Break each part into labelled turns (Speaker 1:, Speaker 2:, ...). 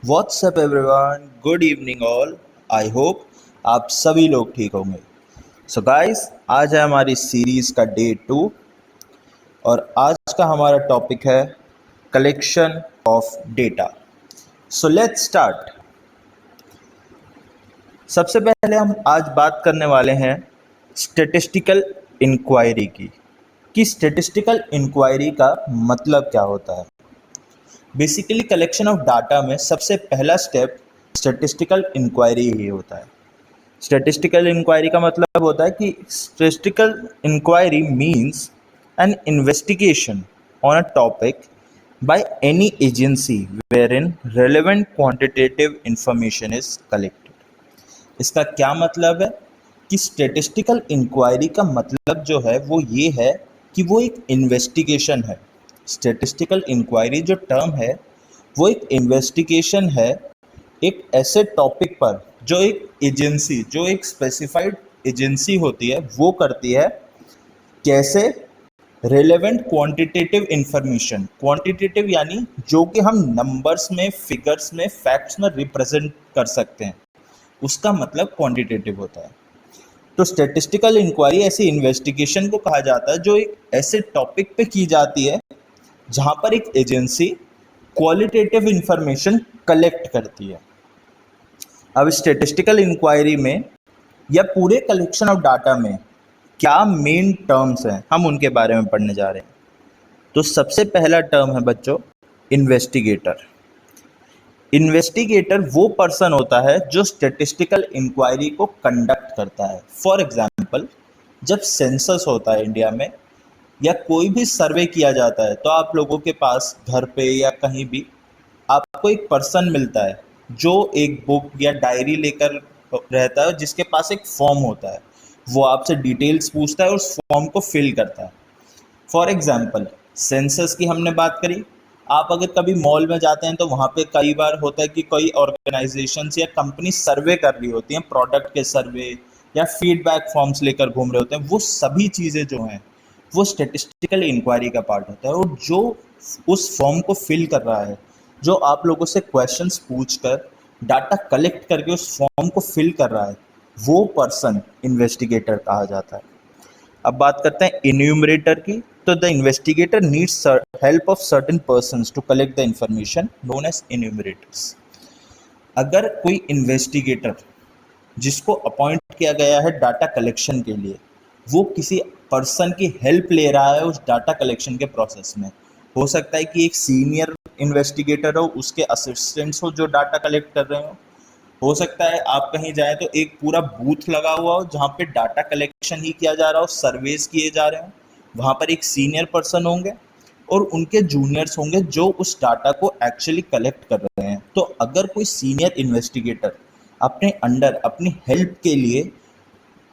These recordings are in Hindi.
Speaker 1: WhatsApp everyone, good evening all. I hope आप सभी लोग ठीक होंगे। सो गाइस, आज है हमारी सीरीज का डे 2 और आज का हमारा टॉपिक है collection of data. So let's start. सबसे पहले हम आज बात करने वाले हैं स्टैटिस्टिकल इंक्वायरी की, कि स्टैटिस्टिकल इंक्वायरी का मतलब क्या होता है। बेसिकली कलेक्शन ऑफ डाटा में सबसे पहला स्टेप स्टैटिस्टिकल इंक्वायरी ही होता है। स्टैटिस्टिकल इंक्वायरी का मतलब होता है कि statistical inquiry means an investigation on a topic by any agency wherein relevant quantitative information is collected। इसका क्या मतलब है कि स्टैटिस्टिकल इंक्वायरी का मतलब जो है वो ये है कि वो एक इन्वेस्टिगेशन है। स्टैटिस्टिकल इंक्वायरी जो टर्म है वो एक इन्वेस्टिगेशन है एक ऐसे टॉपिक पर जो एक स्पेसिफाइड एजेंसी होती है वो करती है। कैसे? रेलेवेंट क्वांटिटेटिव इंफॉर्मेशन, क्वांटिटेटिव यानी जो कि हम नंबर्स में, फिगर्स में, फैक्ट्स में रिप्रेजेंट कर सकते हैं, उसका मतलब क्वांटिटेटिव होता है। तो स्टैटिस्टिकल इंक्वायरी ऐसी इन्वेस्टिगेशन को कहा जाता है जो एक ऐसे टॉपिक पे की जाती है जहां पर एक एजेंसी क्वालिटेटिव इंफॉर्मेशन कलेक्ट करती है। अब स्टैटिस्टिकल इंक्वायरी में या पूरे कलेक्शन ऑफ डाटा में क्या मेन टर्म्स हैं, हम उनके बारे में पढ़ने जा रहे हैं। तो सबसे पहला टर्म है बच्चों इन्वेस्टिगेटर। इन्वेस्टिगेटर वो पर्सन होता है जो स्टैटिस्टिकल इंक्वायरी को कंडक्ट करता है। फॉर एग्जांपल, जब सेंसस होता है इंडिया में या कोई भी सर्वे किया जाता है तो आप लोगों के पास घर पे या कहीं भी आपको एक पर्सन मिलता है जो एक बुक या डायरी लेकर रहता है, जिसके पास एक फॉर्म होता है। वो आपसे डिटेल्स पूछता है और उस फॉर्म को फिल करता है। फॉर एग्जाम्पल, सेंसस की हमने बात करी। आप अगर कभी मॉल में जाते हैं तो वहाँ पे कई बार होता है कि कोई ऑर्गेनाइजेशंस या कंपनी सर्वे कर रही होती हैं, प्रोडक्ट के सर्वे या फीडबैक फॉर्म्स लेकर घूम रहे होते हैं। वो सभी चीज़ें जो हैं वो स्टैटिस्टिकल इंक्वायरी का पार्ट होता है। और जो उस फॉर्म को फिल कर रहा है, जो आप लोगों से क्वेश्चंस पूछकर डाटा कलेक्ट करके उस फॉर्म को फिल कर रहा है, वो पर्सन इन्वेस्टिगेटर कहा जाता है। अब बात करते हैं इन्यूमरेटर की। तो the investigator needs help of certain persons to collect the information known as enumerators. अगर कोई इन्वेस्टिगेटर जिसको अपॉइंट किया गया है डाटा कलेक्शन के लिए, वो किसी पर्सन की हेल्प ले रहा है उस डाटा कलेक्शन के प्रोसेस में, हो सकता है कि एक सीनियर इन्वेस्टिगेटर हो, उसके असिस्टेंट्स हो जो डाटा कलेक्ट कर रहे हो सकता है आप कहीं जाएं तो एक पूरा बूथ लगा हुआ हो जहाँ पे डाटा कलेक्शन ही किया जा रहा हो, सर्वेस किए जा रहे हो। वहाँ पर एक सीनियर पर्सन होंगे और उनके जूनियर्स होंगे जो उस डाटा को एक्चुअली कलेक्ट कर रहे हैं। तो अगर कोई सीनियर इन्वेस्टिगेटर अपने अंडर अपनी हेल्प के लिए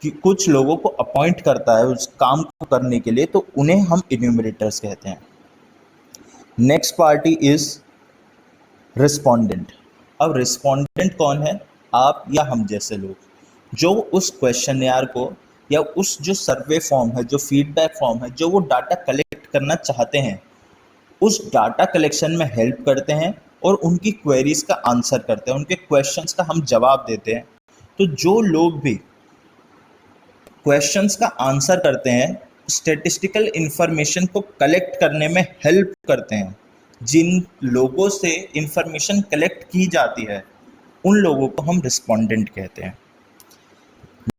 Speaker 1: कि कुछ लोगों को अपॉइंट करता है उस काम को करने के लिए, तो उन्हें हम इन्यूमरेटर्स कहते हैं। Next party is respondent. अब रिस्पोंडेंट कौन है? आप या हम जैसे लोग जो उस क्वेश्चनयार को या उस जो सर्वे फॉर्म है, जो फीडबैक फॉर्म है, जो वो डाटा कलेक्ट करना चाहते हैं, उस डाटा कलेक्शन में हेल्प करते हैं और उनकी क्वेरीज का आंसर करते हैं, उनके क्वेश्चंस का हम जवाब देते हैं। तो जो लोग भी क्वेश्चंस का आंसर करते हैं, स्टैटिस्टिकल इंफॉर्मेशन को कलेक्ट करने में हेल्प करते हैं, जिन लोगों से इंफॉर्मेशन कलेक्ट की जाती है उन लोगों को हम रिस्पोंडेंट कहते हैं।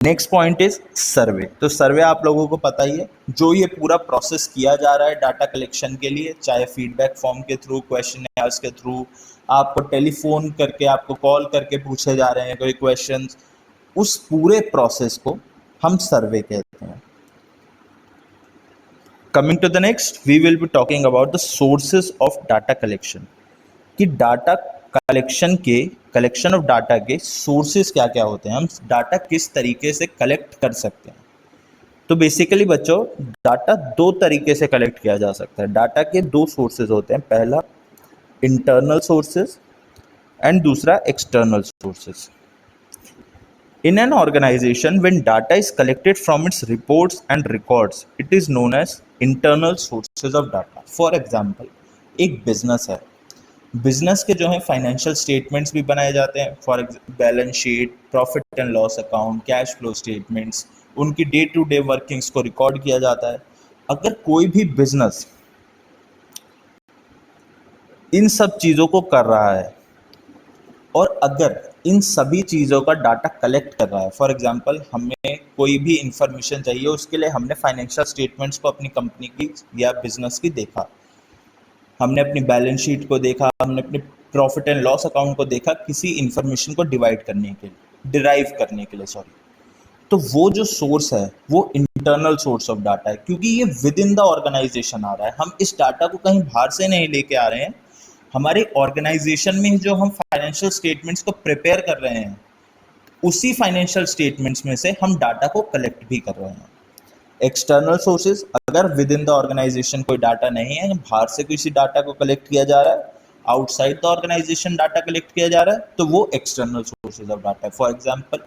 Speaker 1: नेक्स्ट पॉइंट इज सर्वे। तो सर्वे आप लोगों को पता ही है, जो ये पूरा प्रोसेस किया जा रहा है डाटा कलेक्शन के लिए, चाहे फीडबैक फॉर्म के थ्रू, क्वेश्चनर्स के थ्रू, आपको टेलीफोन करके, आपको कॉल करके पूछे जा रहे हैं कोई क्वेश्चन, उस पूरे प्रोसेस को हम सर्वे कहते हैं। Coming to the next, we will be talking about the sources of data collection, कि डाटा कलेक्शन ऑफ डाटा के सोर्सेज क्या क्या होते हैं, हम डाटा किस तरीके से कलेक्ट कर सकते हैं। तो बेसिकली बच्चों, डाटा दो तरीके से कलेक्ट किया जा सकता है। डाटा के दो सोर्सेज होते हैं, पहला इंटरनल सोर्सेज एंड दूसरा external sources. In an organization, when data is collected from its reports and records, it is known as internal sources of data. For example, एक बिजनेस है, बिजनेस के जो है फाइनेंशियल स्टेटमेंट्स भी बनाए जाते हैं, for example balance sheet, profit and loss account, cash flow statements, उनकी डे टू डे वर्किंग्स को रिकॉर्ड किया जाता है। अगर कोई भी बिजनेस इन सब चीज़ों को कर रहा है और अगर इन सभी चीज़ों का डाटा कलेक्ट कर रहा है, फॉर एग्जांपल हमें कोई भी इंफॉर्मेशन चाहिए, उसके लिए हमने फाइनेंशियल स्टेटमेंट्स को अपनी कंपनी की या बिजनेस की देखा, हमने अपनी बैलेंस शीट को देखा, हमने अपने प्रॉफिट एंड लॉस अकाउंट को देखा किसी इंफॉर्मेशन को डिवाइड करने के लिए, डिराइव करने के लिए, सॉरी। तो वो जो सोर्स है वो इंटरनल सोर्स ऑफ डाटा है, क्योंकि ये विद इन द ऑर्गेनाइजेशन आ रहा है। हम इस डाटा को कहीं बाहर से नहीं लेके आ रहे हैं, हमारे ऑर्गेनाइजेशन में जो हम फाइनेंशियल स्टेटमेंट्स को प्रिपेयर कर रहे हैं, उसी फाइनेंशियल स्टेटमेंट्स में से हम डाटा को कलेक्ट भी कर रहे हैं। एक्सटर्नल सोर्सेज, अगर विद इन द ऑर्गेनाइजेशन कोई डाटा नहीं है, बाहर से किसी डाटा को कलेक्ट किया जा रहा है, outside the organization data collect किया जा रहा है, तो वो एक्सटर्नल सोर्सेज ऑफ डाटा है। फॉर एग्जांपल,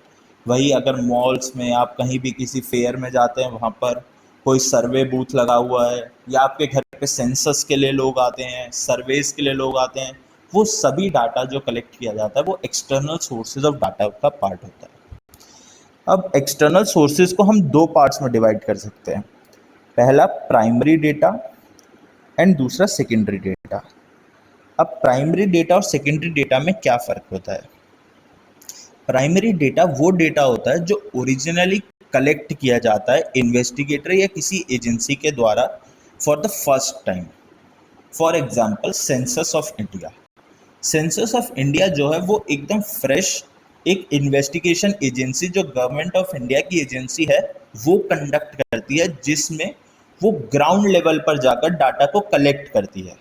Speaker 1: वही अगर मॉल्स में आप कहीं भी किसी फेयर में जाते हैं, वहाँ पर कोई सर्वे बूथ लगा हुआ है, या आपके घर पे सेंसस के लिए लोग आते हैं, सर्वेज के लिए लोग आते हैं, वो सभी डाटा जो कलेक्ट किया जाता है वो एक्सटर्नल सोर्सेज ऑफ डाटा का पार्ट होता है। अब एक्सटर्नल सोर्सेज को हम दो पार्ट्स में डिवाइड कर सकते हैं, पहला प्राइमरी डेटा एंड दूसरा सेकेंडरी डेटा। अब प्राइमरी डेटा और सेकेंडरी डेटा में क्या फ़र्क होता है? प्राइमरी डेटा वो डेटा होता है जो ओरिजिनली कलेक्ट किया जाता है इन्वेस्टिगेटर या किसी एजेंसी के द्वारा for the first time. For example, census of India. Census of India जो है वो एकदम फ्रेश एक इन्वेस्टिगेशन एजेंसी, जो गवर्नमेंट ऑफ इंडिया की एजेंसी है, वो कंडक्ट करती है, जिसमें वो ग्राउंड लेवल पर जाकर डाटा को कलेक्ट करती है।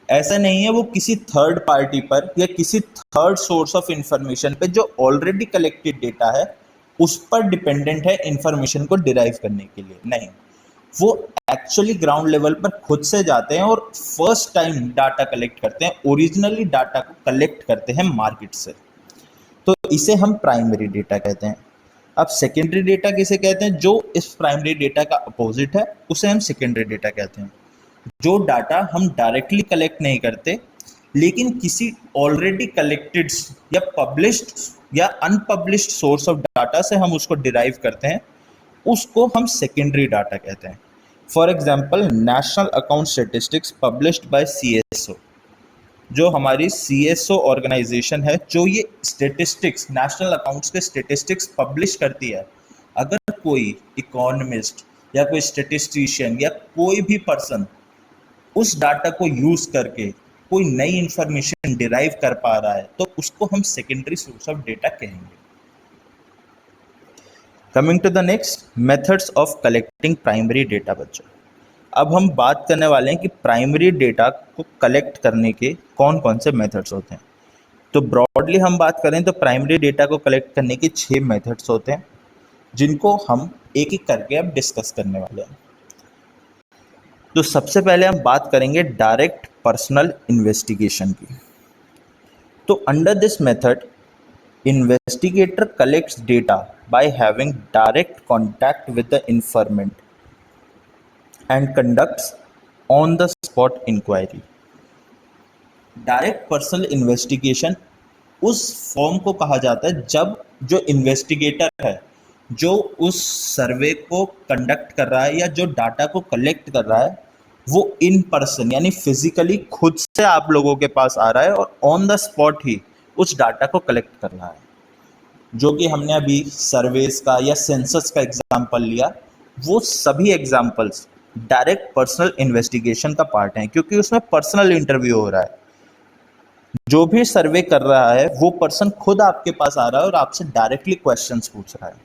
Speaker 1: ऐसा नहीं है वो किसी थर्ड पार्टी पर या किसी थर्ड सोर्स ऑफ इंफॉर्मेशन पे जो ऑलरेडी कलेक्टेड डेटा है उस पर डिपेंडेंट है इंफॉर्मेशन को डिराइव करने के लिए, नहीं। वो एक्चुअली ग्राउंड लेवल पर खुद से जाते हैं और फर्स्ट टाइम डाटा कलेक्ट करते हैं, ओरिजिनली डाटा को कलेक्ट करते हैं मार्केट से। तो इसे हम प्राइमरी डेटा कहते हैं। अब सेकेंडरी डेटा किसे कहते हैं? जो इस प्राइमरी डेटा का अपोजिट है उसे हम सेकेंडरी डेटा कहते हैं। जो डाटा हम डायरेक्टली कलेक्ट नहीं करते, लेकिन किसी ऑलरेडी कलेक्टेड या पब्लिश्ड या अनपब्लिश्ड सोर्स ऑफ डाटा से हम उसको डिराइव करते हैं, उसको हम सेकेंडरी डाटा कहते हैं। For example, national account statistics published by CSO, जो हमारी CSO ऑर्गेनाइजेशन है, जो ये स्टेटिस्टिक्स, नेशनल अकाउंट्स के स्टेटिस्टिक्स पब्लिश करती है। अगर कोई इकोनॉमिस्ट या कोई स्टेटिस्टिशियन या कोई भी पर्सन उस डाटा को यूज करके कोई नई इंफॉर्मेशन डिराइव कर पा रहा है, तो उसको हम सेकेंडरी सोर्स ऑफ डेटा कहेंगे। Coming to the next, methods of collecting primary data बच्चों। अब हम बात करने वाले हैं कि प्राइमरी डेटा को कलेक्ट करने के कौन कौन से मेथड्स होते हैं। तो ब्रॉडली हम बात करें तो प्राइमरी डेटा को कलेक्ट करने के 6 मेथड्स होते हैं, जिनको हम एक एक करके अब डिस्कस करने वाले हैं। तो सबसे पहले हम बात करेंगे डायरेक्ट पर्सनल इन्वेस्टिगेशन की। तो under this method, investigator collects data by having direct contact with the informant and conducts on the spot inquiry। Direct personal investigation उस फॉर्म को कहा जाता है जब जो इन्वेस्टिगेटर है, जो उस सर्वे को कंडक्ट कर रहा है या जो डाटा को कलेक्ट कर रहा है, वो इन पर्सन यानी फिजिकली खुद से आप लोगों के पास आ रहा है और ऑन द स्पॉट ही उस डाटा को कलेक्ट कर रहा है। जो कि हमने अभी सर्वेस का या सेंसस का एग्जाम्पल लिया, वो सभी एग्जाम्पल्स डायरेक्ट पर्सनल इन्वेस्टिगेशन का पार्ट है, क्योंकि उसमें पर्सनल इंटरव्यू हो रहा है। जो भी सर्वे कर रहा है वो पर्सन खुद आपके पास आ रहा है और आपसे डायरेक्टली क्वेश्चंस पूछ रहा है।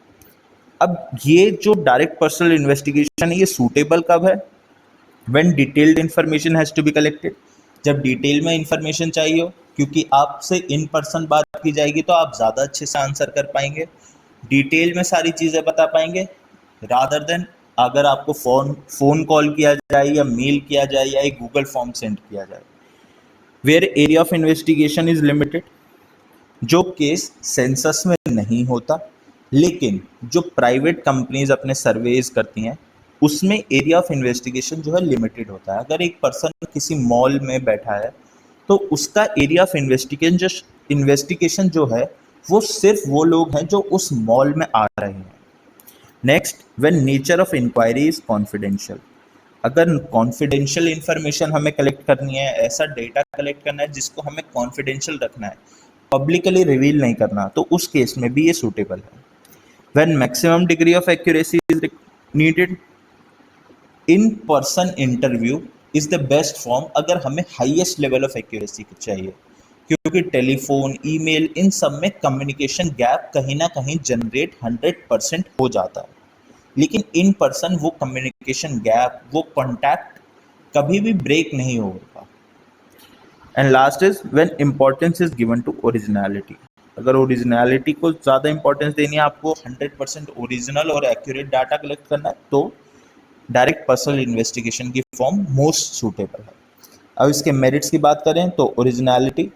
Speaker 1: अब ये जो डायरेक्ट पर्सनल इन्वेस्टिगेशन है, ये सूटेबल कब है? When detailed information has to be collected, जब डिटेल में इंफॉर्मेशन चाहिए हो, क्योंकि आपसे इन पर्सन बात की जाएगी तो आप ज़्यादा अच्छे से आंसर कर पाएंगे, डिटेल में सारी चीज़ें बता पाएंगे, रादर देन अगर आपको फ़ोन कॉल किया जाए या मेल किया जाए या एक गूगल फॉर्म सेंड किया जाए। Where area of investigation is limited, जो केस सेंसस में नहीं होता, लेकिन जो प्राइवेट कंपनीज अपने सर्वेज करती हैं उसमें एरिया ऑफ इन्वेस्टिगेशन जो है लिमिटेड होता है। अगर एक पर्सन किसी मॉल में बैठा है तो उसका एरिया ऑफ इन्वेस्टिगेशन जो है वो सिर्फ वो लोग हैं जो उस मॉल में आ रहे हैं। Next, when nature of inquiry is confidential. अगर कॉन्फिडेंशियल इंफॉर्मेशन हमें कलेक्ट करनी है, ऐसा डेटा कलेक्ट करना है जिसको हमें कॉन्फिडेंशियल रखना है, पब्लिकली रिवील नहीं करना, तो उस केस में भी ये सूटेबल है। When maximum degree of accuracy is needed, in person interview is the best form. अगर हमें हाईएस्ट लेवल ऑफ एक्यूरेसी चाहिए, क्योंकि टेलीफोन, ईमेल, इन सब में कम्युनिकेशन गैप कहीं ना कहीं जनरेट 100% हो जाता है, लेकिन इन पर्सन वो कम्युनिकेशन गैप, वो कॉन्टैक्ट कभी भी ब्रेक नहीं होगा। And last is when importance is given to originality. अगर ओरिजिनलिटी को ज़्यादा इंपॉर्टेंस देनी है, आपको 100% ओरिजिनल और एक्यूरेट डाटा कलेक्ट करना है, तो डायरेक्ट पर्सनल इन्वेस्टिगेशन की फॉर्म मोस्ट सूटेबल है। अब इसके मेरिट्स की बात करें तो ओरिजिनलिटी,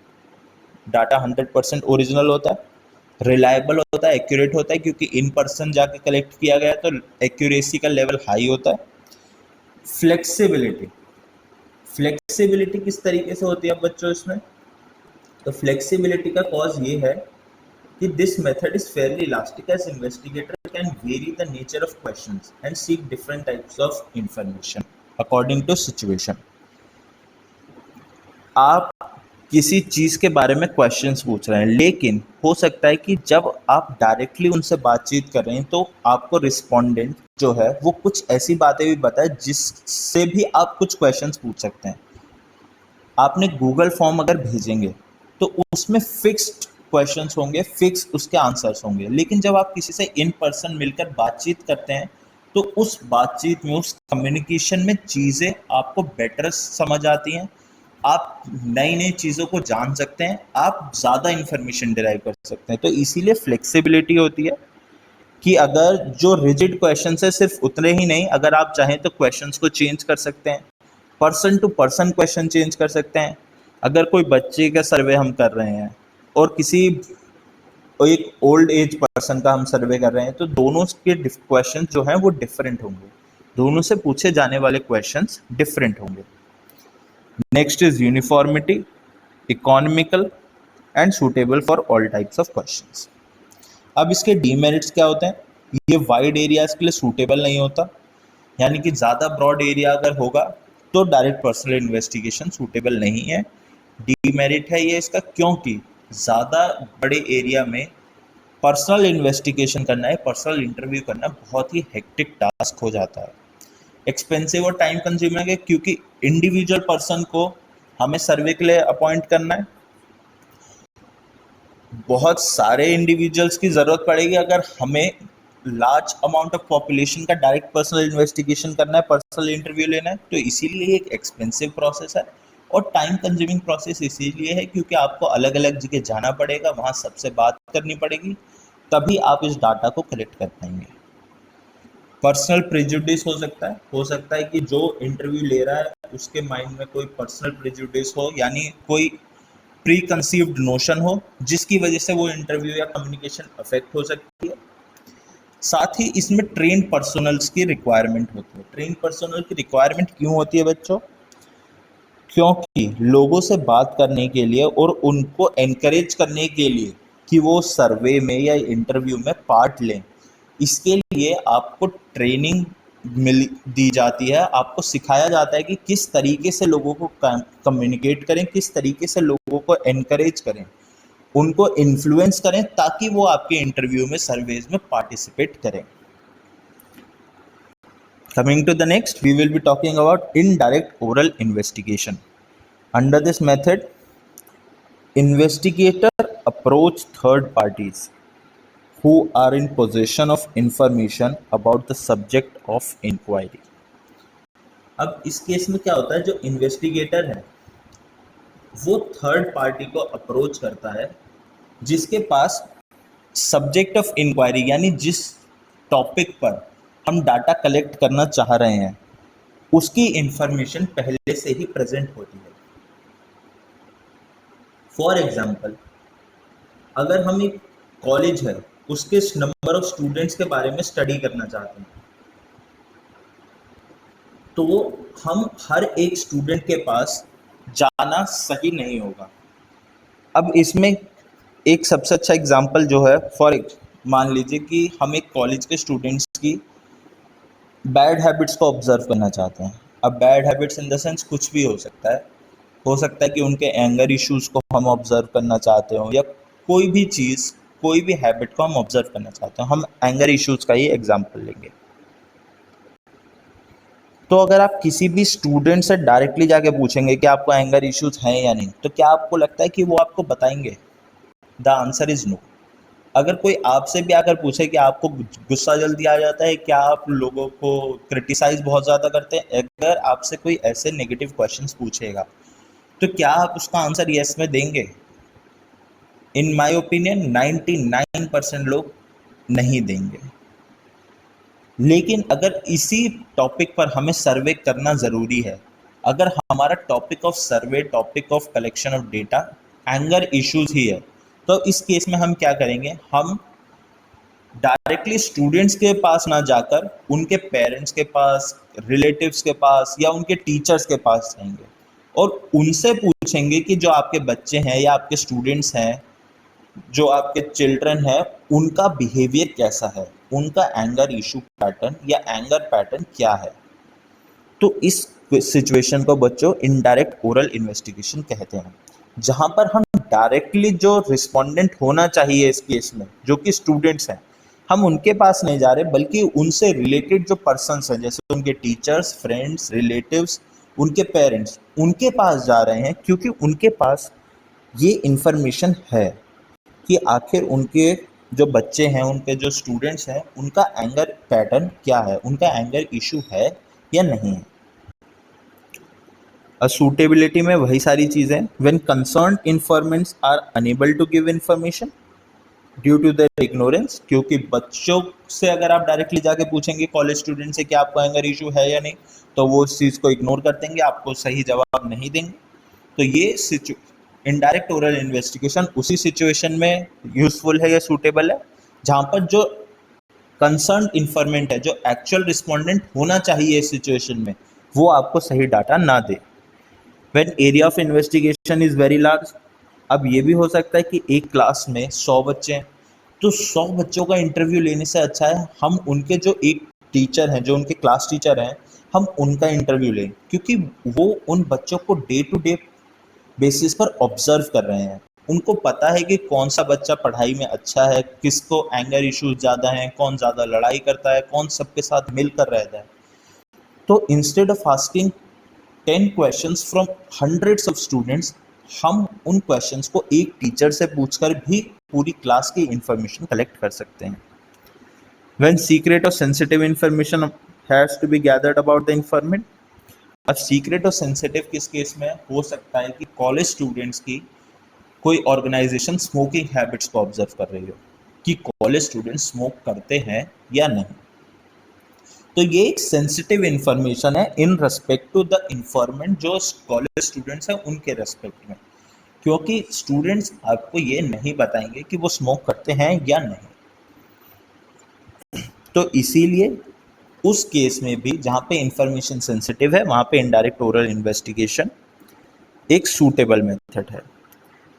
Speaker 1: डाटा 100% ओरिजिनल होता है, रिलायबल होता है, एक्यूरेट होता है, क्योंकि इन पर्सन जाके कलेक्ट किया गया तो एक्यूरेसी का लेवल हाई होता है। फ्लेक्सिबिलिटी, फ्लेक्सिबिलिटी किस तरीके से होती है अब बच्चों इसमें, तो फ्लेक्सिबिलिटी का कॉज ये है कि this method is fairly elastic as investigator can vary the nature of questions and seek different types of information according to situation. आप किसी चीज़ के बारे में क्वेश्चंस पूछ रहे हैं, लेकिन हो सकता है कि जब आप डायरेक्टली उनसे बातचीत कर रहे हैं तो आपको रिस्पोंडेंट जो है वो कुछ ऐसी बातें भी बताए जिससे भी आप कुछ क्वेश्चंस पूछ सकते हैं। आपने गूगल फॉर्म अगर भेजेंगे तो उसमें फिक्स्ड क्वेश्चंस होंगे, फिक्स उसके आंसर्स होंगे, लेकिन जब आप किसी से इन पर्सन मिलकर बातचीत करते हैं तो उस बातचीत में, उस कम्युनिकेशन में चीज़ें आपको बेटर समझ आती हैं, आप नई नई चीज़ों को जान सकते हैं, आप ज़्यादा इन्फॉर्मेशन डिराइव कर सकते हैं। तो इसीलिए फ्लेक्सिबिलिटी होती है कि अगर जो रिजिड क्वेश्चन है सिर्फ उतने ही नहीं, अगर आप चाहें तो क्वेश्चंस को चेंज कर सकते हैं, person to person question change कर सकते हैं। अगर कोई बच्चे का सर्वे हम कर रहे हैं और किसी एक ओल्ड एज पर्सन का हम सर्वे कर रहे हैं, तो दोनों के क्वेश्चन जो हैं वो डिफरेंट होंगे, दोनों से पूछे जाने वाले क्वेश्चंस डिफरेंट होंगे। Next is uniformity, economical and suitable for all types of questions. अब इसके डीमेरिट्स क्या होते हैं, ये वाइड एरियाज के लिए सूटेबल नहीं होता, यानी कि ज़्यादा ब्रॉड एरिया अगर होगा तो डायरेक्ट पर्सनल इन्वेस्टिगेशन सूटेबल नहीं है। डीमेरिट है ये इसका, क्योंकि ज़्यादा बड़े एरिया में पर्सनल इन्वेस्टिगेशन करना है, पर्सनल इंटरव्यू करना बहुत ही हेक्टिक टास्क हो जाता है, एक्सपेंसिव और टाइम कंज्यूमिंग है, क्योंकि इंडिविजुअल पर्सन को हमें सर्वे के लिए अपॉइंट करना है, बहुत सारे इंडिविजुअल्स की ज़रूरत पड़ेगी अगर हमें लार्ज अमाउंट ऑफ पॉपुलेशन का डायरेक्ट पर्सनल इन्वेस्टिगेशन करना है, पर्सनल इंटरव्यू लेना है, तो इसीलिए एक एक्सपेंसिव प्रोसेस है और टाइम कंज्यूमिंग प्रोसेस इसीलिए है क्योंकि आपको अलग अलग जगह जाना पड़ेगा, वहाँ सबसे बात करनी पड़ेगी, तभी आप इस डाटा को कलेक्ट कर पाएंगे। पर्सनल प्रेजुडिस हो सकता है कि जो इंटरव्यू ले रहा है उसके माइंड में कोई पर्सनल प्रेजुडिस हो, यानी कोई प्री कंसीव्ड नोशन हो जिसकी वजह से वो इंटरव्यू या कम्युनिकेशन अफेक्ट हो सकती है। साथ ही इसमें ट्रेन पर्सनल्स की रिक्वायरमेंट होती है। ट्रेन पर्सनल की रिक्वायरमेंट क्यों होती है बच्चों, क्योंकि लोगों से बात करने के लिए और उनको एनकरेज करने के लिए कि वो सर्वे में या इंटरव्यू में पार्ट लें, इसके लिए आपको ट्रेनिंग दी जाती है, आपको सिखाया जाता है कि किस तरीके से लोगों को कम्युनिकेट करें, किस तरीके से लोगों को एनकरेज करें, उनको इन्फ्लुएंस करें, ताकि वो आपके इंटरव्यू में, सर्वेज में पार्टिसिपेट करें। Coming to the next, we will be talking about indirect oral investigation. Under this method, investigator approach third parties who are in possession of information about the subject of inquiry. अब इस केस में क्या होता है, जो इन्वेस्टिगेटर है वो थर्ड पार्टी को अप्रोच करता है जिसके पास सब्जेक्ट ऑफ इंक्वायरी, यानी जिस टॉपिक पर हम डाटा कलेक्ट करना चाह रहे हैं उसकी इंफॉर्मेशन पहले से ही प्रेजेंट होती है। फॉर एग्जाम्पल, अगर हम एक कॉलेज है उसके नंबर ऑफ स्टूडेंट्स के बारे में स्टडी करना चाहते हैं, तो हम हर एक स्टूडेंट के पास जाना सही नहीं होगा। अब इसमें एक सबसे अच्छा एग्जांपल जो है, मान लीजिए कि हम एक कॉलेज के स्टूडेंट्स की बैड हैबिट्स को ऑब्जर्व करना चाहते हैं। अब bad habits in the sense कुछ भी हो सकता है कि उनके एंगर इश्यूज को हम ऑब्जर्व करना चाहते हो, या कोई भी चीज़, कोई भी हैबिट को हम ऑब्जर्व करना चाहते हो। हम एंगर इश्यूज का ही एग्जांपल लेंगे। तो अगर आप किसी भी स्टूडेंट से डायरेक्टली जाके पूछेंगे कि आपको एंगर इश्यूज हैं या नहीं, तो क्या आपको लगता है कि वो आपको बताएंगे? The answer is no. अगर कोई आपसे भी आकर पूछे कि आपको गुस्सा जल्दी आ जाता है, क्या आप लोगों को क्रिटिसाइज बहुत ज़्यादा करते हैं, अगर आपसे कोई ऐसे नेगेटिव क्वेश्चंस पूछेगा, तो क्या आप उसका आंसर यस में देंगे? इन माय ओपिनियन 99% लोग नहीं देंगे। लेकिन अगर इसी टॉपिक पर हमें सर्वे करना ज़रूरी है, अगर हमारा topic of survey, topic of collection of data anger issues ही है, तो इस केस में हम क्या करेंगे? हम डायरेक्टली स्टूडेंट्स के पास ना जाकर उनके पेरेंट्स के पास, रिलेटिव्स के पास या उनके टीचर्स के पास जाएंगे और उनसे पूछेंगे कि जो आपके बच्चे हैं या आपके स्टूडेंट्स हैं, जो आपके चिल्ड्रन हैं, उनका बिहेवियर कैसा है, उनका एंगर इशू पैटर्न या एंगर पैटर्न क्या है। तो इस सिचुएशन को बच्चों इनडायरेक्ट ओरल इन्वेस्टिगेशन कहते हैं, जहां पर हम डायरेक्टली जो रिस्पोंडेंट होना चाहिए इस केस में, जो कि स्टूडेंट्स हैं, हम उनके पास नहीं जा रहे, बल्कि उनसे रिलेटेड जो पर्सन्स हैं, जैसे उनके टीचर्स, फ्रेंड्स, रिलेटिव्स, उनके पेरेंट्स, उनके पास जा रहे हैं, क्योंकि उनके पास ये इंफॉर्मेशन है कि आखिर उनके जो बच्चे हैं, उनके जो स्टूडेंट्स हैं, उनका एंगर पैटर्न क्या है, उनका एंगर इशू है या नहीं है। सूटेबिलिटी में वही सारी चीज़ें, when concerned informants are unable to give information due to their ignorance, क्योंकि बच्चों से अगर आप डायरेक्टली जाके पूछेंगे कॉलेज स्टूडेंट से कि आपको एंगर इशू है या नहीं, तो वो उस चीज़ को इग्नोर कर देंगे, आपको सही जवाब नहीं देंगे। तो ये इनडायरेक्ट ओरल इन्वेस्टिगेशन उसी सिचुएशन में यूजफुल है या सूटेबल है, जहाँ पर जो कंसर्न इन्फॉर्मेंट है, जो एक्चुअल रिस्पोंडेंट होना चाहिए इस सिचुएशन में, वो आपको सही डाटा ना दे। When area of investigation is very large, अब ये भी हो सकता है कि एक क्लास में 100 बच्चे हैं, तो 100 बच्चों का इंटरव्यू लेने से अच्छा है हम उनके जो एक टीचर हैं, जो उनके क्लास टीचर हैं, हम उनका इंटरव्यू लें, क्योंकि वो उन बच्चों को डे टू डे बेसिस पर ऑब्जर्व कर रहे हैं। उनको पता है कि कौन सा बच्चा पढ़ाई में अच्छा है, किसको एंगर इश्यूज ज़्यादा हैं, कौन ज़्यादा लड़ाई करता है, कौन सबके साथ मिलकर रहता है। तो instead of asking 10 questions from hundreds of students, हम उन क्वेश्चंस को एक टीचर से पूछकर भी पूरी क्लास की इंफॉर्मेशन कलेक्ट कर सकते हैं। When secret or sensitive information has to be gathered about the informant, अब सीक्रेट और सेंसिटिव किस केस में हो सकता है कि कॉलेज स्टूडेंट्स की कोई ऑर्गेनाइजेशन स्मोकिंग हैबिट्स को ऑब्जर्व कर रही हो कि कॉलेज स्टूडेंट्स स्मोक करते हैं या नहीं। तो ये एक सेंसिटिव इंफॉर्मेशन है in respect to the informant, जो कॉलेज स्टूडेंट्स हैं उनके रेस्पेक्ट में, क्योंकि स्टूडेंट्स आपको ये नहीं बताएंगे कि वो स्मोक करते हैं या नहीं। तो इसीलिए उस केस में भी जहाँ पे इंफॉर्मेशन सेंसिटिव है, वहाँ पे इनडायरेक्ट ओरल इन्वेस्टिगेशन एक सूटेबल मेथड है।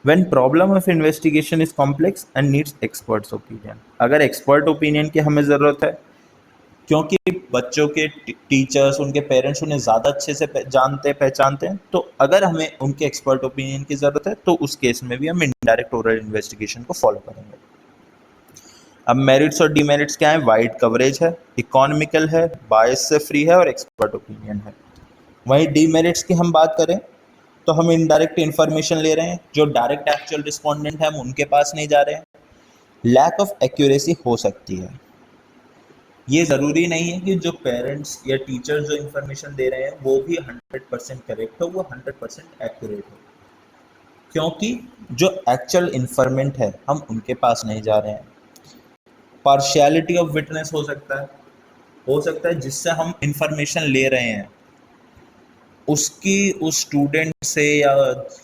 Speaker 1: When problem of investigation is complex and needs experts opinion, अगर एक्सपर्ट ओपिनियन की हमें ज़रूरत है, क्योंकि बच्चों के टीचर्स, उनके पेरेंट्स उन्हें ज़्यादा अच्छे से जानते पहचानते हैं, तो अगर हमें उनके एक्सपर्ट ओपिनियन की ज़रूरत है, तो उस केस में भी हम इनडायरेक्ट ओरल इन्वेस्टिगेशन को फॉलो करेंगे। अब मेरिट्स और डीमेरिट्स क्या है? वाइड कवरेज है, इकोनॉमिकल है, बायस से फ्री है और एक्सपर्ट ओपिनियन है। वहीं डीमेरिट्स की हम बात करें तो हम इनडायरेक्ट इन्फॉर्मेशन ले रहे हैं, जो डायरेक्ट एक्चुअल रिस्पोंडेंट है हम उनके पास नहीं जा रहे हैं। लैक ऑफ एक्यूरेसी हो सकती है, ये ज़रूरी नहीं है कि जो पेरेंट्स या टीचर्स जो इन्फॉर्मेशन दे रहे हैं वो भी 100% करेक्ट हो, वो 100% एक्यूरेट हो, क्योंकि जो एक्चुअल इन्फॉर्मेंट है हम उनके पास नहीं जा रहे हैं। पार्शियलिटी ऑफ विटनेस हो सकता है जिससे हम इंफॉर्मेशन ले रहे हैं उसकी उस स्टूडेंट से या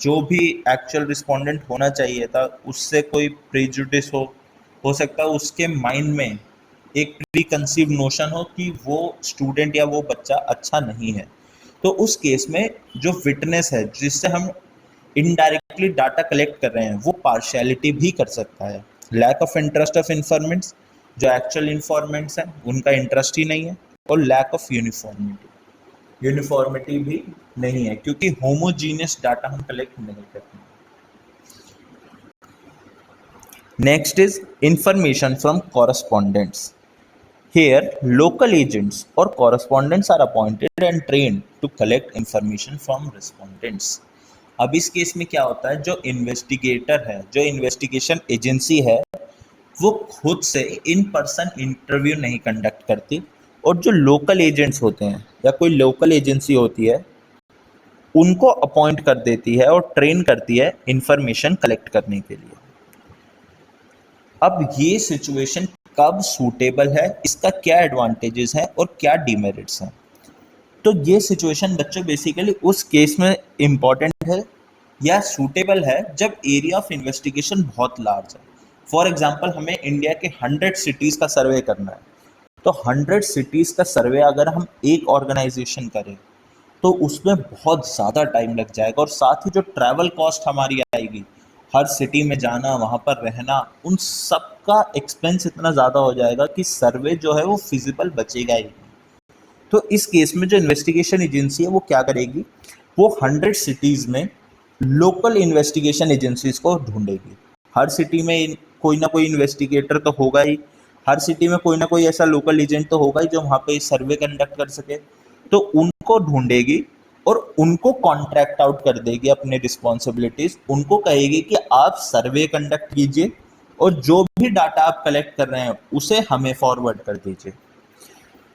Speaker 1: जो भी एक्चुअल रिस्पोंडेंट होना चाहिए था उससे कोई प्रेजुडिस हो सकता है उसके माइंड में एक प्री कंसीव नोशन हो कि वो स्टूडेंट या वो बच्चा अच्छा नहीं है, तो उस केस में जो विटनेस है जिससे हम इनडायरेक्टली डाटा कलेक्ट कर रहे हैं वो पार्शियलिटी भी कर सकता है। Lack of interest of informants, जो एक्चुअल इन्फॉर्मेंट्स हैं उनका इंटरेस्ट ही नहीं है, और लैक ऑफ यूनिफॉर्मिटी, यूनिफॉर्मिटी भी नहीं है क्योंकि होमोजीनियस डाटा हम कलेक्ट नहीं करते। Next is information from correspondents. Here, local agents or correspondents are appointed and trained to collect information from respondents. अब इस केस में क्या होता है, जो इन्वेस्टिगेटर है, जो इन्वेस्टिगेशन एजेंसी है, वो खुद से इन पर्सन इंटरव्यू नहीं कंडक्ट करती, और जो लोकल एजेंट्स होते हैं या कोई लोकल एजेंसी होती है उनको अपॉइंट कर देती है और ट्रेन करती है इंफॉर्मेशन कलेक्ट करने के लिए। अब ये सिचुएशन कब सूटेबल है, इसका क्या एडवांटेजेस हैं और क्या डिमेरिट्स हैं। तो ये सिचुएशन बच्चों बेसिकली उस केस में इम्पॉर्टेंट है या सूटेबल है जब एरिया ऑफ इन्वेस्टिगेशन बहुत लार्ज है। फॉर एग्जांपल, हमें इंडिया के 100 सिटीज़ का सर्वे करना है, तो 100 सिटीज़ का सर्वे अगर हम एक ऑर्गेनाइजेशन करें तो उसमें बहुत ज़्यादा टाइम लग जाएगा, और साथ ही जो ट्रैवल कॉस्ट हमारी आएगी, हर सिटी में जाना, वहाँ पर रहना, उन सब का एक्सपेंस इतना ज़्यादा हो जाएगा कि सर्वे जो है वो फिजिबल बचेगा ही नहीं। तो इस केस में जो इन्वेस्टिगेशन एजेंसी है वो क्या करेगी, वो 100 सिटीज़ में लोकल इन्वेस्टिगेशन एजेंसीज को ढूंढेगी। हर सिटी में कोई ना कोई इन्वेस्टिगेटर तो होगा ही, हर सिटी में कोई ना कोई ऐसा लोकल एजेंट तो होगा ही जो वहाँ पे सर्वे कंडक्ट कर सके, तो उनको ढूंढेगी और उनको कॉन्ट्रैक्ट आउट कर देगी अपनी रिस्पॉन्सिबिलिटीज। उनको कहेगी कि आप सर्वे कंडक्ट कीजिए और जो भी डाटा आप कलेक्ट कर रहे हैं उसे हमें फॉरवर्ड कर दीजिए।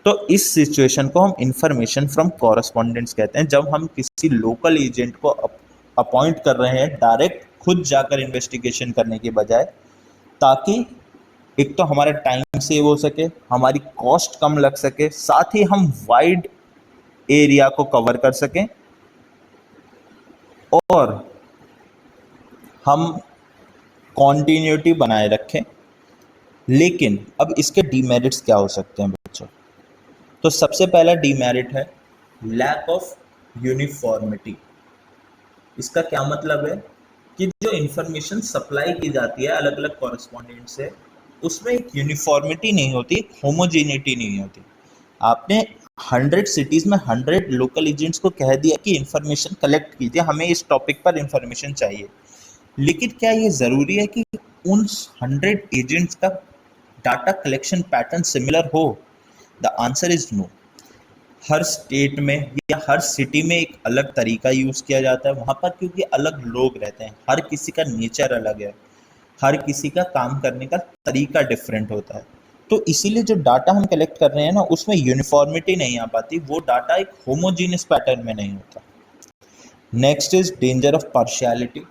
Speaker 1: तो इस सिचुएशन को हम इंफॉर्मेशन फ्रॉम कॉरेस्पॉन्डेंट्स कहते हैं, जब हम किसी लोकल एजेंट को अपॉइंट कर रहे हैं डायरेक्ट खुद जाकर इन्वेस्टिगेशन करने के बजाय, ताकि एक तो हमारा टाइम सेव हो सके, हमारी कॉस्ट कम लग सके, साथ ही हम वाइड एरिया को कवर कर सकें और हम कॉन्टिन्यूटी बनाए रखें। लेकिन अब इसके डीमेरिट्स क्या हो सकते हैं बच्चों? तो सबसे पहला डीमेरिट है लैक ऑफ यूनिफॉर्मिटी। इसका क्या मतलब है कि जो इंफॉर्मेशन सप्लाई की जाती है अलग अलग कॉरेस्पॉन्डेंट से, उसमें एक यूनिफॉर्मिटी नहीं होती, होमोजेनिटी नहीं होती। आपने 100 सिटीज़ में 100 लोकल एजेंट्स को कह दिया कि इंफॉर्मेशन कलेक्ट कीजिए, हमें इस टॉपिक पर इंफॉर्मेशन चाहिए, लेकिन क्या ये ज़रूरी है कि उन 100 एजेंट्स का डाटा कलेक्शन पैटर्न सिमिलर हो? The answer is no. हर स्टेट में या हर सिटी में एक अलग तरीका यूज़ किया जाता है वहाँ पर, क्योंकि अलग लोग रहते हैं, हर किसी का नेचर अलग है, हर किसी का काम करने का तरीका डिफरेंट होता है। तो इसीलिए जो डाटा हम कलेक्ट कर रहे हैं ना, उसमें यूनिफॉर्मिटी नहीं आ पाती, वो डाटा एक होमोजीनियस पैटर्न में नहीं होता। Next is danger of partiality.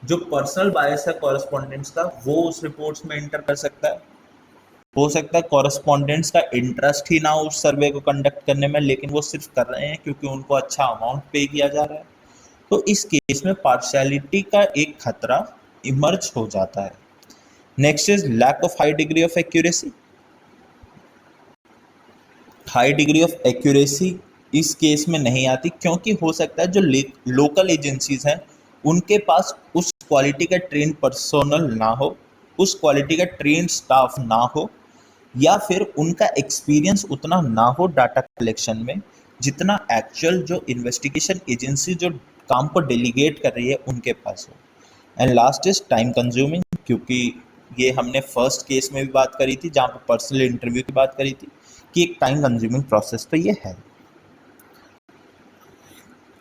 Speaker 1: जो पर्सनल बायस है कॉरेस्पॉन्डेंट्स का, वो उस रिपोर्ट्स में एंटर कर सकता है। हो सकता है कॉरेस्पॉन्डेंट्स का इंटरेस्ट ही ना हो उस सर्वे को कंडक्ट करने में, लेकिन वो सिर्फ कर रहे हैं क्योंकि उनको अच्छा अमाउंट पे किया जा रहा है। तो इस केस में पार्शियलिटी का एक खतरा इमर्ज हो जाता है। Next is lack of high degree of accuracy. High degree of accuracy इस केस में नहीं आती, क्योंकि हो सकता है जो लोकल एजेंसीज हैं उनके पास उस क्वालिटी का ट्रेन पर्सोनल ना हो, उस क्वालिटी का ट्रेन स्टाफ ना हो, या फिर उनका एक्सपीरियंस उतना ना हो डाटा कलेक्शन में जितना एक्चुअल जो इन्वेस्टिगेशन एजेंसी जो काम को डेलीगेट कर रही है उनके पास हो। And last is time consuming, क्योंकि ये हमने फर्स्ट केस में भी बात करी थी जहाँ पर पर्सनल इंटरव्यू की बात करी थी कि एक टाइम कंज्यूमिंग प्रोसेस तो ये है।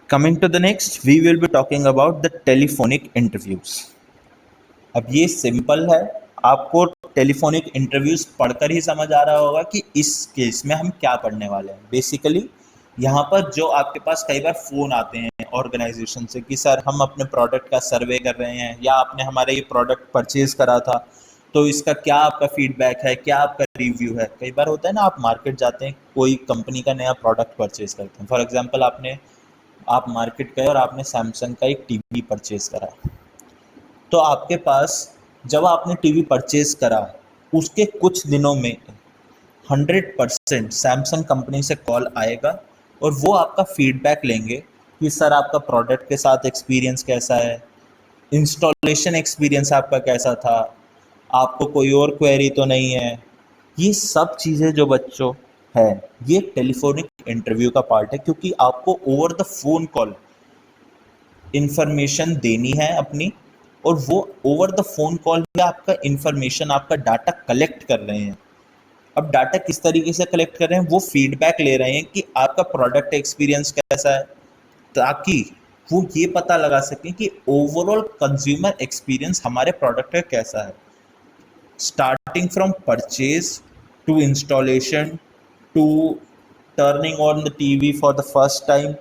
Speaker 1: Coming to the next, we will be talking about the telephonic interviews. अब ये सिंपल है, आपको टेलीफोनिक इंटरव्यूज पढ़कर ही समझ आ रहा होगा कि इस केस में हम क्या पढ़ने वाले हैं। बेसिकली यहाँ पर जो आपके पास कई बार फ़ोन आते हैं ऑर्गेनाइजेशन से कि सर हम अपने प्रोडक्ट का सर्वे कर रहे हैं, या आपने हमारा ये प्रोडक्ट परचेज करा था तो इसका क्या आपका फीडबैक है, क्या आपका रिव्यू है। कई बार होता है ना, आप मार्केट जाते हैं, कोई कंपनी का नया प्रोडक्ट परचेज करते हैं। फॉर एग्जांपल आप मार्केट गए और आपने सैमसंग का एक टीवी परचेज करा, तो आपके पास जब आपने टीवी परचेज करा उसके कुछ दिनों में 100% सैमसंग कंपनी से कॉल आएगा और वो आपका फीडबैक लेंगे कि सर आपका प्रोडक्ट के साथ एक्सपीरियंस कैसा है, इंस्टॉलेशन एक्सपीरियंस आपका कैसा था, आपको कोई और क्वेरी तो नहीं है। ये सब चीज़ें जो बच्चों है, ये टेलीफोनिक इंटरव्यू का पार्ट है, क्योंकि आपको over the phone call information देनी है अपनी, और वो ओवर द फोन कॉल में आपका इंफॉर्मेशन, आपका डाटा कलेक्ट कर रहे हैं। अब डाटा किस तरीके से कलेक्ट कर रहे हैं, वो फीडबैक ले रहे हैं कि आपका प्रोडक्ट एक्सपीरियंस कैसा है, ताकि वो ये पता लगा सकें कि ओवरऑल कंज्यूमर एक्सपीरियंस हमारे प्रोडक्ट का कैसा है, starting from purchase to installation to turning on the TV for the first time.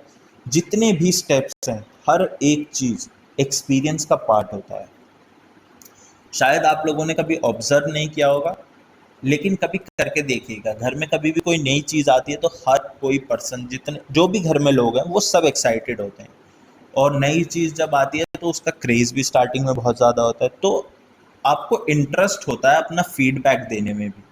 Speaker 1: जितने भी स्टेप्स हैं, हर एक चीज़ एक्सपीरियंस का पार्ट होता है। शायद आप लोगों ने कभी ऑब्जर्व नहीं किया होगा, लेकिन कभी करके देखिएगा। घर में कभी भी कोई नई चीज़ आती है तो हर कोई पर्सन, जितने जो भी घर में लोग हैं, वो सब एक्साइटेड होते हैं। और नई चीज़ जब आती है तो उसका क्रेज़ भी स्टार्टिंग में बहुत ज़्यादा होता है, तो आपको इंटरेस्ट होता है अपना फीडबैक देने में भी।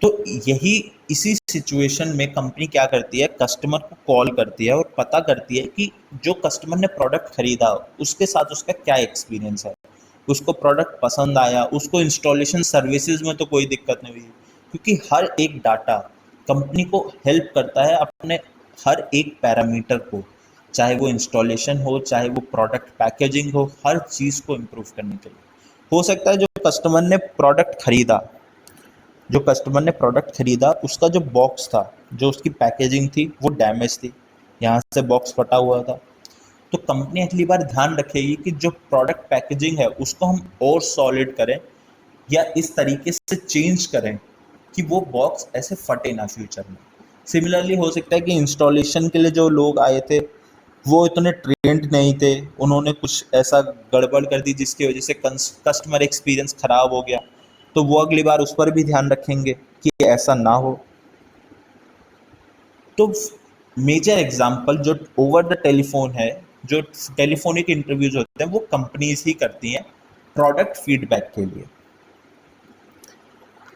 Speaker 1: तो यही इसी सिचुएशन में कंपनी क्या करती है, कस्टमर को कॉल करती है और पता करती है कि जो कस्टमर ने प्रोडक्ट खरीदा उसके साथ उसका क्या एक्सपीरियंस है, उसको प्रोडक्ट पसंद आया, उसको इंस्टॉलेशन सर्विसेज में तो कोई दिक्कत नहीं हुई। क्योंकि हर एक डाटा कंपनी को हेल्प करता है अपने हर एक पैरामीटर को, चाहे वो इंस्टॉलेशन हो, चाहे वो प्रोडक्ट पैकेजिंग हो, हर चीज़ को इम्प्रूव करने के लिए। हो सकता है जो कस्टमर ने प्रोडक्ट खरीदा उसका जो बॉक्स था, जो उसकी पैकेजिंग थी, वो डैमेज थी, यहाँ से बॉक्स फटा हुआ था। तो कंपनी अगली बार ध्यान रखेगी कि जो प्रोडक्ट पैकेजिंग है उसको हम और सॉलिड करें, या इस तरीके से चेंज करें कि वो बॉक्स ऐसे फटे ना फ्यूचर में। सिमिलरली हो सकता है कि इंस्टॉलेशन के लिए जो लोग आए थे वो इतने ट्रेंड नहीं थे, उन्होंने कुछ ऐसा गड़बड़ कर दी जिसकी वजह से कस्टमर एक्सपीरियंस ख़राब हो गया, तो वो अगली बार उस पर भी ध्यान रखेंगे कि ऐसा ना हो। तो मेजर एग्जांपल जो ओवर द टेलीफोन है, जो टेलीफोनिक इंटरव्यूज होते हैं, वो कंपनीज ही करती हैं प्रोडक्ट फीडबैक के लिए।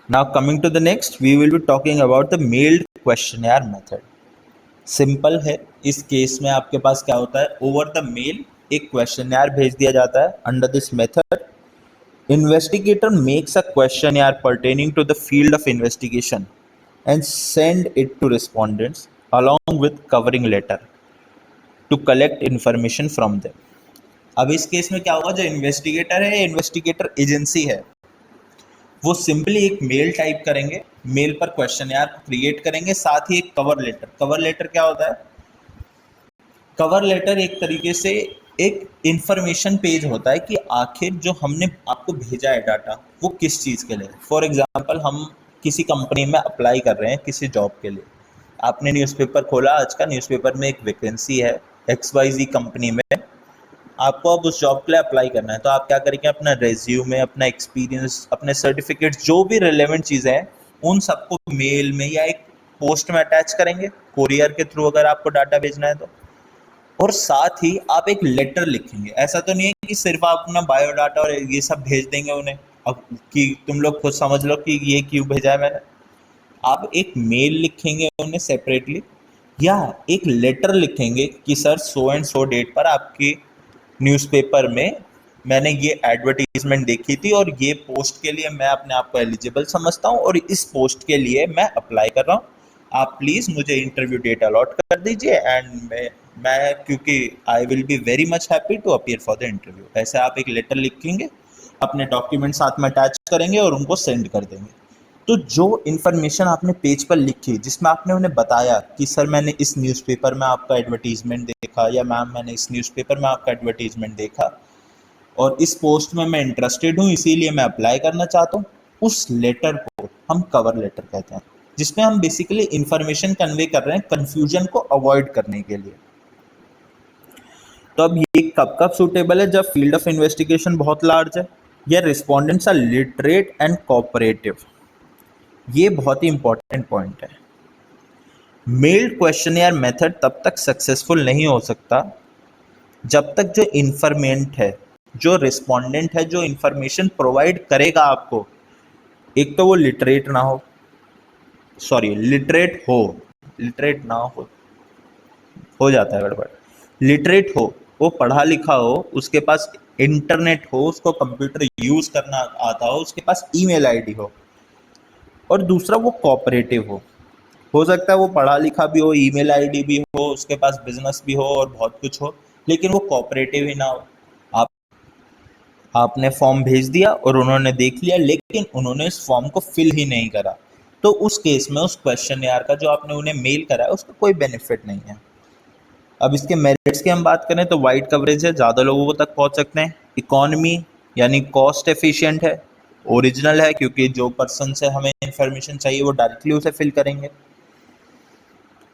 Speaker 1: Now coming to the next, we will be talking about the mailed questionnaire method. Simple है, इस केस में आपके पास क्या होता है, ओवर द मेल एक क्वेश्चनर भेज दिया जाता है। Under this method, investigator makes a questionnaire pertaining to the field of investigation and send it to respondents along with covering letter to collect information from them। अब इस केस में क्या होगा, जो इन्वेस्टिगेटर है, इन्वेस्टिगेटर एजेंसी है, वो सिंपली एक मेल टाइप करेंगे, मेल पर क्वेश्चनयार क्रिएट करेंगे, साथ ही एक कवर लेटर। कवर लेटर क्या होता है, कवर लेटर एक तरीके से एक इंफॉर्मेशन पेज होता है कि आखिर जो हमने आपको भेजा है डाटा, वो किस चीज़ के लिए। फॉर एग्जांपल, हम किसी कंपनी में अप्लाई कर रहे हैं किसी जॉब के लिए, आपने न्यूज़पेपर खोला, आज का न्यूज़पेपर में एक वैकेंसी है XYZ कंपनी में, आपको अब उस जॉब के लिए अप्लाई करना है। तो आप क्या करेंगे, अपना रेज्यूमे, अपना एक्सपीरियंस, अपने सर्टिफिकेट्स, जो भी रिलेवेंट चीज़ें हैं, उन सबको मेल में या एक पोस्ट में अटैच करेंगे, कोरियर के थ्रू अगर आपको डाटा भेजना है तो। और साथ ही आप एक लेटर लिखेंगे। ऐसा तो नहीं है कि सिर्फ आप अपना बायोडाटा और ये सब भेज देंगे उन्हें, अब कि तुम लोग खुद समझ लो कि ये क्यों भेजा है मैंने। आप एक मेल लिखेंगे उन्हें सेपरेटली, या एक लेटर लिखेंगे कि sir so and so date पर आपकी न्यूज़पेपर में मैंने ये एडवर्टीजमेंट देखी थी और ये पोस्ट के लिए मैं अपने आप को एलिजिबल समझता हूँ और इस पोस्ट के लिए मैं अप्लाई कर रहा हूँ। आप प्लीज़ मुझे इंटरव्यू डेट अलॉट कर दीजिए, एंड मैं क्योंकि I will be very much happy to appear for the interview. ऐसे आप एक लेटर लिखेंगे, अपने डॉक्यूमेंट साथ में अटैच करेंगे और उनको सेंड कर देंगे। तो जो इन्फॉर्मेशन आपने पेज पर लिखी, जिसमें आपने उन्हें बताया कि सर मैंने इस न्यूज़पेपर में आपका एडवर्टीजमेंट देखा, या मैम मैंने इस न्यूज़पेपर में आपका एडवर्टीजमेंट देखा और इस पोस्ट में मैं इंटरेस्टेड हूँ, इसीलिए मैं अप्लाई करना चाहता हूँ, उस लेटर को हम कवर लेटर कहते हैं, जिसमें हम बेसिकली इंफॉर्मेशन कन्वे कर रहे हैं कन्फ्यूजन को अवॉइड करने के लिए। तो अब ये कब कब सूटेबल है, जब फील्ड ऑफ इन्वेस्टिगेशन बहुत लार्ज है या respondents are literate and cooperative. ये बहुत ही इंपॉर्टेंट पॉइंट है। मेल्ड क्वेश्चनर मेथड तब तक सक्सेसफुल नहीं हो सकता जब तक जो इन्फॉर्मेंट है, जो रिस्पोंडेंट है, जो इन्फॉर्मेशन प्रोवाइड करेगा आपको, एक तो वो लिटरेट ना हो, लिटरेट ना हो, हो जाता है गड़बड़। लिटरेट हो, वो पढ़ा लिखा हो, उसके पास इंटरनेट हो, उसको कंप्यूटर यूज करना आता हो, उसके पास ईमेल आईडी हो। और दूसरा वो कोऑपरेटिव हो सकता है वो पढ़ा लिखा भी हो, ईमेल आईडी भी हो, उसके पास बिजनेस भी हो और बहुत कुछ हो, लेकिन वो कोऑपरेटिव ही ना हो। आप आपने फॉर्म भेज दिया और उन्होंने देख लिया, लेकिन उन्होंने इस फॉर्म को फिल ही नहीं करा, तो उस केस में उस क्वेश्चन यार का जो आपने उन्हें मेल करा है उसका कोई बेनिफिट नहीं है। अब इसके मेरिट्स की हम बात करें तो वाइड कवरेज है, ज़्यादा लोगों तक पहुंच सकते हैं, इकोनॉमी यानी कॉस्ट एफिशिएंट है, ओरिजिनल है क्योंकि जो पर्सन से हमें इंफॉर्मेशन चाहिए वो डायरेक्टली उसे फिल करेंगे।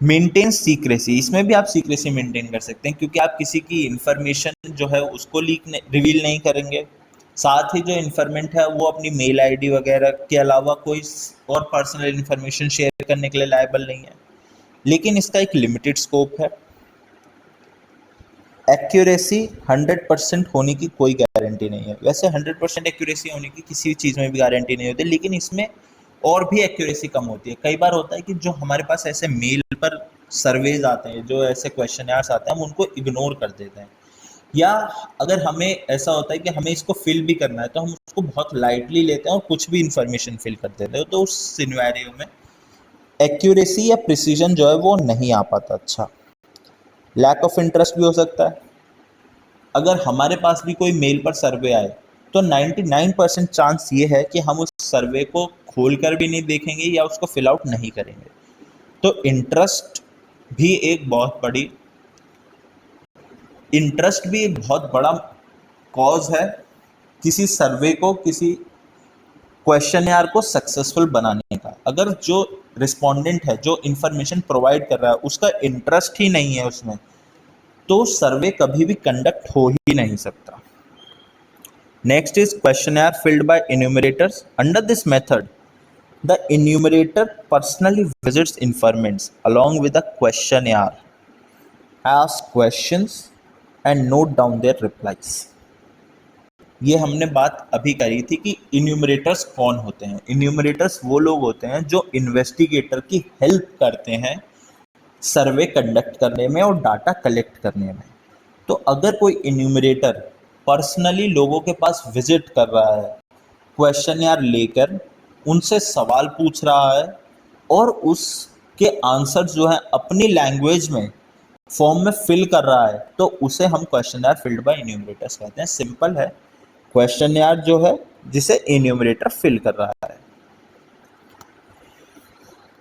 Speaker 1: मेंटेन सीक्रेसी, इसमें भी आप सीक्रेसी मेंटेन कर सकते हैं क्योंकि आप किसी की इंफॉर्मेशन जो है उसको रिवील नहीं करेंगे। साथ ही जो इन्फॉर्मेंट है वो अपनी मेल आईडी वगैरह के अलावा कोई और पर्सनल इन्फॉर्मेशन शेयर करने के लिए लायबल नहीं है, लेकिन इसका एक लिमिटेड स्कोप है। एक्यूरेसी 100% होने की कोई गारंटी नहीं है। वैसे 100% एक्यूरेसी होने की किसी भी चीज़ में भी गारंटी नहीं होती, लेकिन इसमें और भी एक्यूरेसी कम होती है। कई बार होता है कि जो हमारे पास ऐसे मेल पर सर्वेज आते हैं, जो ऐसे क्वेश्चनर्स आते हैं, हम उनको इग्नोर कर देते हैं, या अगर हमें ऐसा होता है कि हमें इसको फिल भी करना है तो हम उसको बहुत लाइटली लेते हैं और कुछ भी इंफॉर्मेशन फिल कर देते हैं, तो उस सिनेरियो में एक्यूरेसी या प्रिसीजन जो है वो नहीं आ पाता। अच्छा, लैक ऑफ इंटरेस्ट भी हो सकता है। अगर हमारे पास भी कोई मेल पर सर्वे आए तो 99% चांस ये है कि हम उस सर्वे को खोल कर भी नहीं देखेंगे या उसको फिल आउट नहीं करेंगे। तो इंटरेस्ट भी एक बहुत बड़ा कॉज है किसी सर्वे को, किसी क्वेश्चनयार को सक्सेसफुल बनाने का। अगर जो रिस्पोंडेंट है, जो इंफॉर्मेशन प्रोवाइड कर रहा है, उसका इंटरेस्ट ही नहीं है उसमें, तो सर्वे कभी भी कंडक्ट हो ही नहीं सकता। Next is questionnaire filled by enumerators. Under this method, the enumerator personally visits informants along with the questionnaire, ask questions and note down their replies. ये हमने बात अभी करी थी कि इन्यूमरेटर्स कौन होते हैं। इन्यूमरेटर्स वो लोग होते हैं जो इन्वेस्टिगेटर की हेल्प करते हैं सर्वे कंडक्ट करने में और डाटा कलेक्ट करने में। तो अगर कोई इन्यूमरेटर पर्सनली लोगों के पास विजिट कर रहा है, क्वेश्चनयार लेकर उनसे सवाल पूछ रहा है और उसके आंसर्स जो हैं अपनी लैंग्वेज में फॉर्म में फिल कर रहा है, तो उसे हम क्वेश्चनयार फिल्ड बाय इन्यूमरेटर्स कहते हैं। सिंपल है, क्वेश्चनयार जो है जिसे इन्यूमरेटर फिल कर रहा है।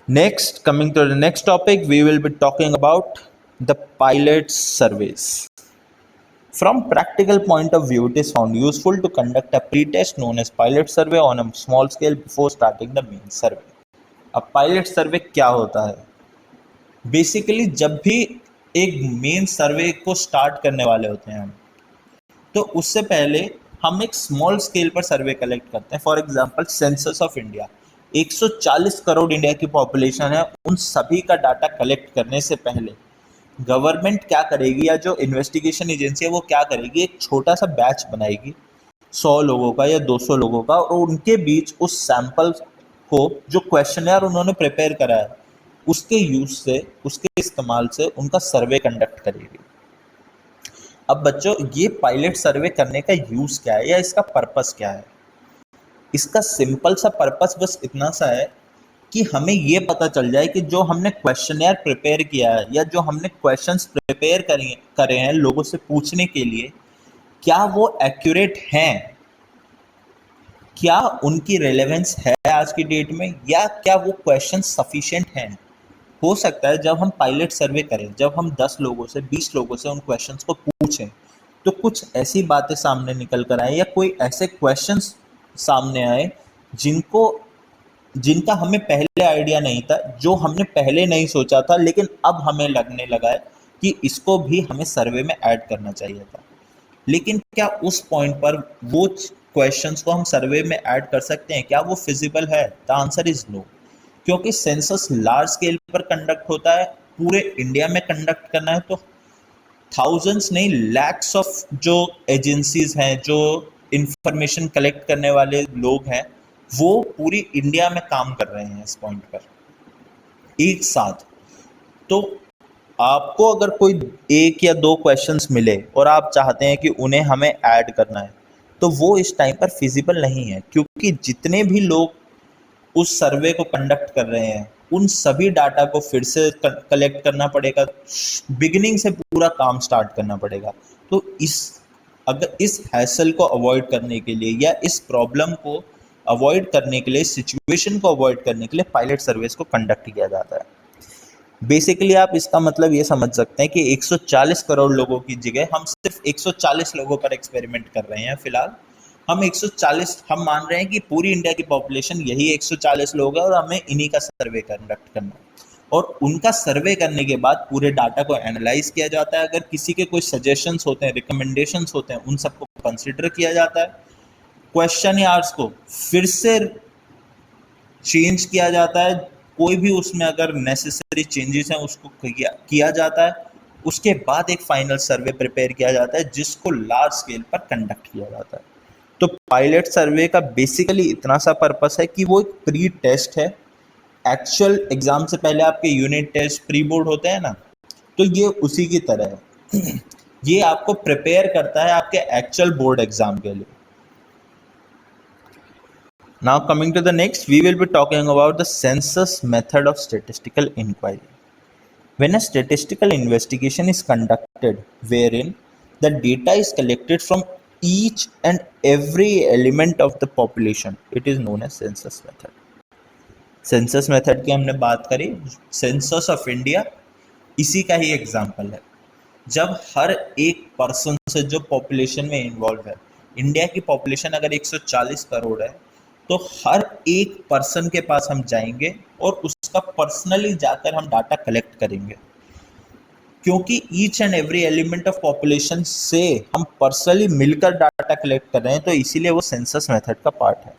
Speaker 1: Next, coming to the next topic, we will be talking about the pilot surveys. From practical point of view, it is found useful to conduct a pre-test known as pilot survey on a small scale before starting the main survey. अब पायलट सर्वे क्या होता है? बेसिकली जब भी एक मेन सर्वे को स्टार्ट करने वाले होते हैं हम, तो उससे पहले हम एक स्मॉल स्केल पर सर्वे कलेक्ट करते हैं। For example census of India, 140 crore India की पॉपुलेशन है, उन सभी का डाटा कलेक्ट करने से पहले गवर्नमेंट क्या करेगी, या जो इन्वेस्टिगेशन एजेंसी है वो क्या करेगी, एक छोटा सा बैच बनाएगी 100 लोगों का या 200 लोगों का, और उनके बीच उस सैंपल को, जो क्वेश्चनर उन्होंने प्रिपेयर करा है, उसके यूज से, उसके इस्तेमाल से उनका सर्वे कंडक्ट करेगी। अब बच्चों, ये पायलट सर्वे करने का यूज क्या है या इसका पर्पस क्या है? इसका सिंपल सा पर्पस बस इतना सा है कि हमें ये पता चल जाए कि जो हमने क्वेश्चनर प्रिपेयर किया है या जो हमने क्वेश्चंस प्रिपेयर करे हैं लोगों से पूछने के लिए, क्या वो एक्यूरेट हैं, क्या उनकी रेलेवेंस है आज की डेट में, या क्या वो क्वेश्चन सफिशिएंट हैं। हो सकता है जब हम पायलट सर्वे करें, जब हम 10 लोगों से, 20 लोगों से उन क्वेश्चंस को पूछें, तो कुछ ऐसी बातें सामने निकल कर आए या कोई ऐसे क्वेश्चंस सामने आए जिनका हमें पहले आइडिया नहीं था, जो हमने पहले नहीं सोचा था, लेकिन अब हमें लगने लगा है कि इसको भी हमें सर्वे में ऐड करना चाहिए था। लेकिन क्या उस पॉइंट पर वो क्वेश्चंस को हम सर्वे में ऐड कर सकते हैं? क्या वो फिजिबल है? द आंसर इज नो, क्योंकि सेंसस लार्ज स्केल पर कंडक्ट होता है, पूरे इंडिया में कंडक्ट करना है, तो थाउजेंड्स नहीं, लैक्स ऑफ जो एजेंसीज हैं, जो इंफॉर्मेशन कलेक्ट करने वाले लोग हैं, वो पूरी इंडिया में काम कर रहे हैं इस पॉइंट पर एक साथ। तो आपको अगर कोई एक या दो क्वेश्चंस मिले और आप चाहते हैं कि उन्हें हमें ऐड करना है, तो वो इस टाइम पर फिजिबल नहीं है, क्योंकि जितने भी लोग उस सर्वे को कंडक्ट कर रहे हैं उन सभी डाटा को फिर से कलेक्ट करना पड़ेगा, बिगिनिंग से पूरा काम स्टार्ट करना पड़ेगा। तो अगर इस हैसल को अवॉइड करने के लिए या इस प्रॉब्लम को अवॉइड करने के लिए, सिचुएशन को अवॉइड करने के लिए पायलट सर्वेस को कंडक्ट किया जाता है। बेसिकली आप इसका मतलब ये समझ सकते हैं कि 140 करोड़ लोगों की जगह हम सिर्फ 140 लोगों पर एक्सपेरिमेंट कर रहे हैं फिलहाल। हम मान रहे हैं कि पूरी इंडिया की पॉपुलेशन यही 140 लोग है और हमें इन्हीं का सर्वे कंडक्ट करना है, और उनका सर्वे करने के बाद पूरे डाटा को एनालाइज किया जाता है। अगर किसी के कोई सजेशंस होते हैं, रिकमेंडेशंस होते हैं, उन सबको कंसिडर किया जाता है। क्वेश्चन या आंसर को फिर से चेंज किया जाता है, कोई भी उसमें अगर नेसेसरी चेंजेस हैं उसको किया जाता है। उसके बाद एक फाइनल सर्वे प्रिपेयर किया जाता है जिसको लार्ज स्केल पर कंडक्ट किया जाता है। तो पायलट सर्वे का बेसिकली इतना सा पर्पस है कि वो एक प्री टेस्ट है। एक्चुअल एग्जाम से पहले आपके यूनिट टेस्ट, प्री बोर्ड होते हैं ना, तो ये उसी की तरह है। ये आपको प्रिपेयर करता है आपके एक्चुअल बोर्ड एग्जाम के लिए। Now coming to the next, we will be talking about the census method of statistical inquiry. When a statistical investigation is conducted wherein the data is collected from each and every element of the population, it is known as census method. Census method की हमने बात करी, Census of India इसी का ही एग्जाम्पल है। जब हर एक पर्सन से जो पॉपुलेशन में इन्वॉल्व है, इंडिया की पॉपुलेशन अगर 140 करोड़ है, तो हर एक पर्सन के पास हम जाएंगे और उसका पर्सनली जाकर हम डाटा कलेक्ट करेंगे, क्योंकि each and every element of population से हम पर्सनली मिलकर डाटा कलेक्ट कर रहे हैं, तो इसीलिए वो सेंसस मेथड का पार्ट है।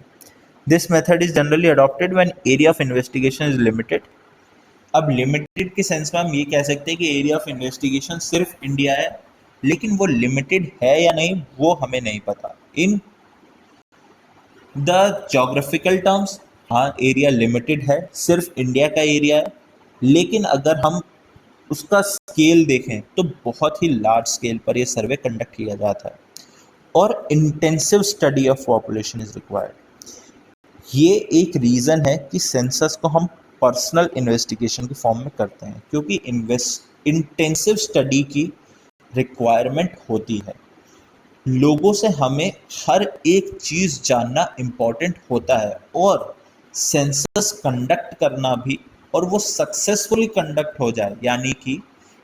Speaker 1: This method is generally adopted when area of investigation is limited. अब लिमिटेड के सेंस में हम ये कह सकते हैं कि एरिया ऑफ इन्वेस्टिगेशन सिर्फ इंडिया है, लेकिन वो लिमिटेड है या नहीं वो हमें नहीं पता। इन द जोग्राफिकल टर्म्स, हाँ एरिया लिमिटेड है, सिर्फ इंडिया का एरिया है, लेकिन अगर हम उसका स्केल देखें तो बहुत ही लार्ज स्केल पर यह सर्वे कंडक्ट किया जाता है और intensive study of population is required. ये एक रीज़न है कि सेंसस को हम पर्सनल इन्वेस्टिगेशन के फॉर्म में करते हैं, क्योंकि इंटेंसिव स्टडी की रिक्वायरमेंट होती है। लोगों से हमें हर एक चीज़ जानना इम्पॉर्टेंट होता है, और सेंसस कंडक्ट करना भी, और वो सक्सेसफुली कंडक्ट हो जाए, यानी कि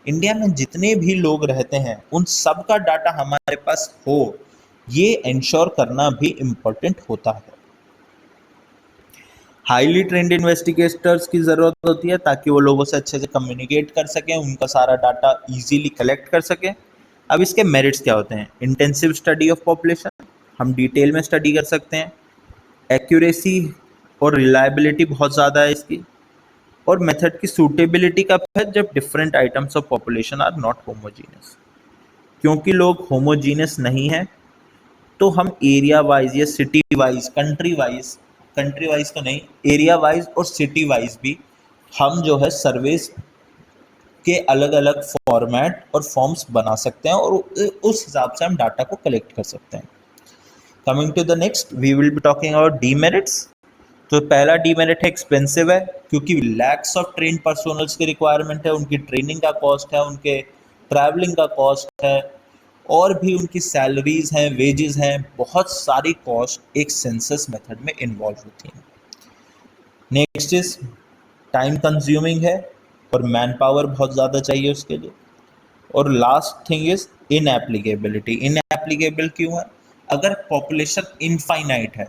Speaker 1: इंडिया में जितने भी लोग रहते हैं उन सब का डाटा हमारे पास हो, ये इंश्योर करना भी इम्पोर्टेंट होता है। हाईली ट्रेंड इन्वेस्टिगेटर्स की ज़रूरत होती है ताकि वो लोगों से अच्छे से कम्युनिकेट कर सकें, उनका सारा डाटा इजीली कलेक्ट कर सकें। अब इसके मेरिट्स क्या होते हैं? इंटेंसिव स्टडी ऑफ पॉपुलेशन, हम डिटेल में स्टडी कर सकते हैं। एक्यूरेसी और रिलायबिलिटी बहुत ज़्यादा है इसकी। और मेथड की सूटेबिलिटी कब है? जब different items of population are not homogeneous. क्योंकि लोग होमोजीनियस नहीं हैं, तो हम एरिया वाइज या सिटी वाइज, कंट्री वाइज तो नहीं, एरिया वाइज और सिटी वाइज भी हम जो है सर्वेस के अलग अलग फॉर्मेट और फॉर्म्स बना सकते हैं, और उस हिसाब से हम डाटा को कलेक्ट कर सकते हैं। Coming to the next, we will be talking about demerits. तो पहला डीमेरिट है एक्सपेंसिव है, क्योंकि लैक्स ऑफ ट्रेन पर्सोनल्स की रिक्वायरमेंट है, उनकी ट्रेनिंग का कॉस्ट है, उनके ट्रैवलिंग का कॉस्ट है, और भी उनकी सैलरीज हैं, वेजेस हैं, बहुत सारी कॉस्ट एक सेंसस मेथड में इन्वॉल्व होती हैं। नेक्स्ट इज टाइम कंज्यूमिंग है और मैन पावर बहुत ज़्यादा चाहिए उसके लिए। और लास्ट थिंग इज इनएप्लीकेबिलिटी। इनएप्लीकेबल क्यों है? अगर पॉपुलेशन इनफाइनाइट है,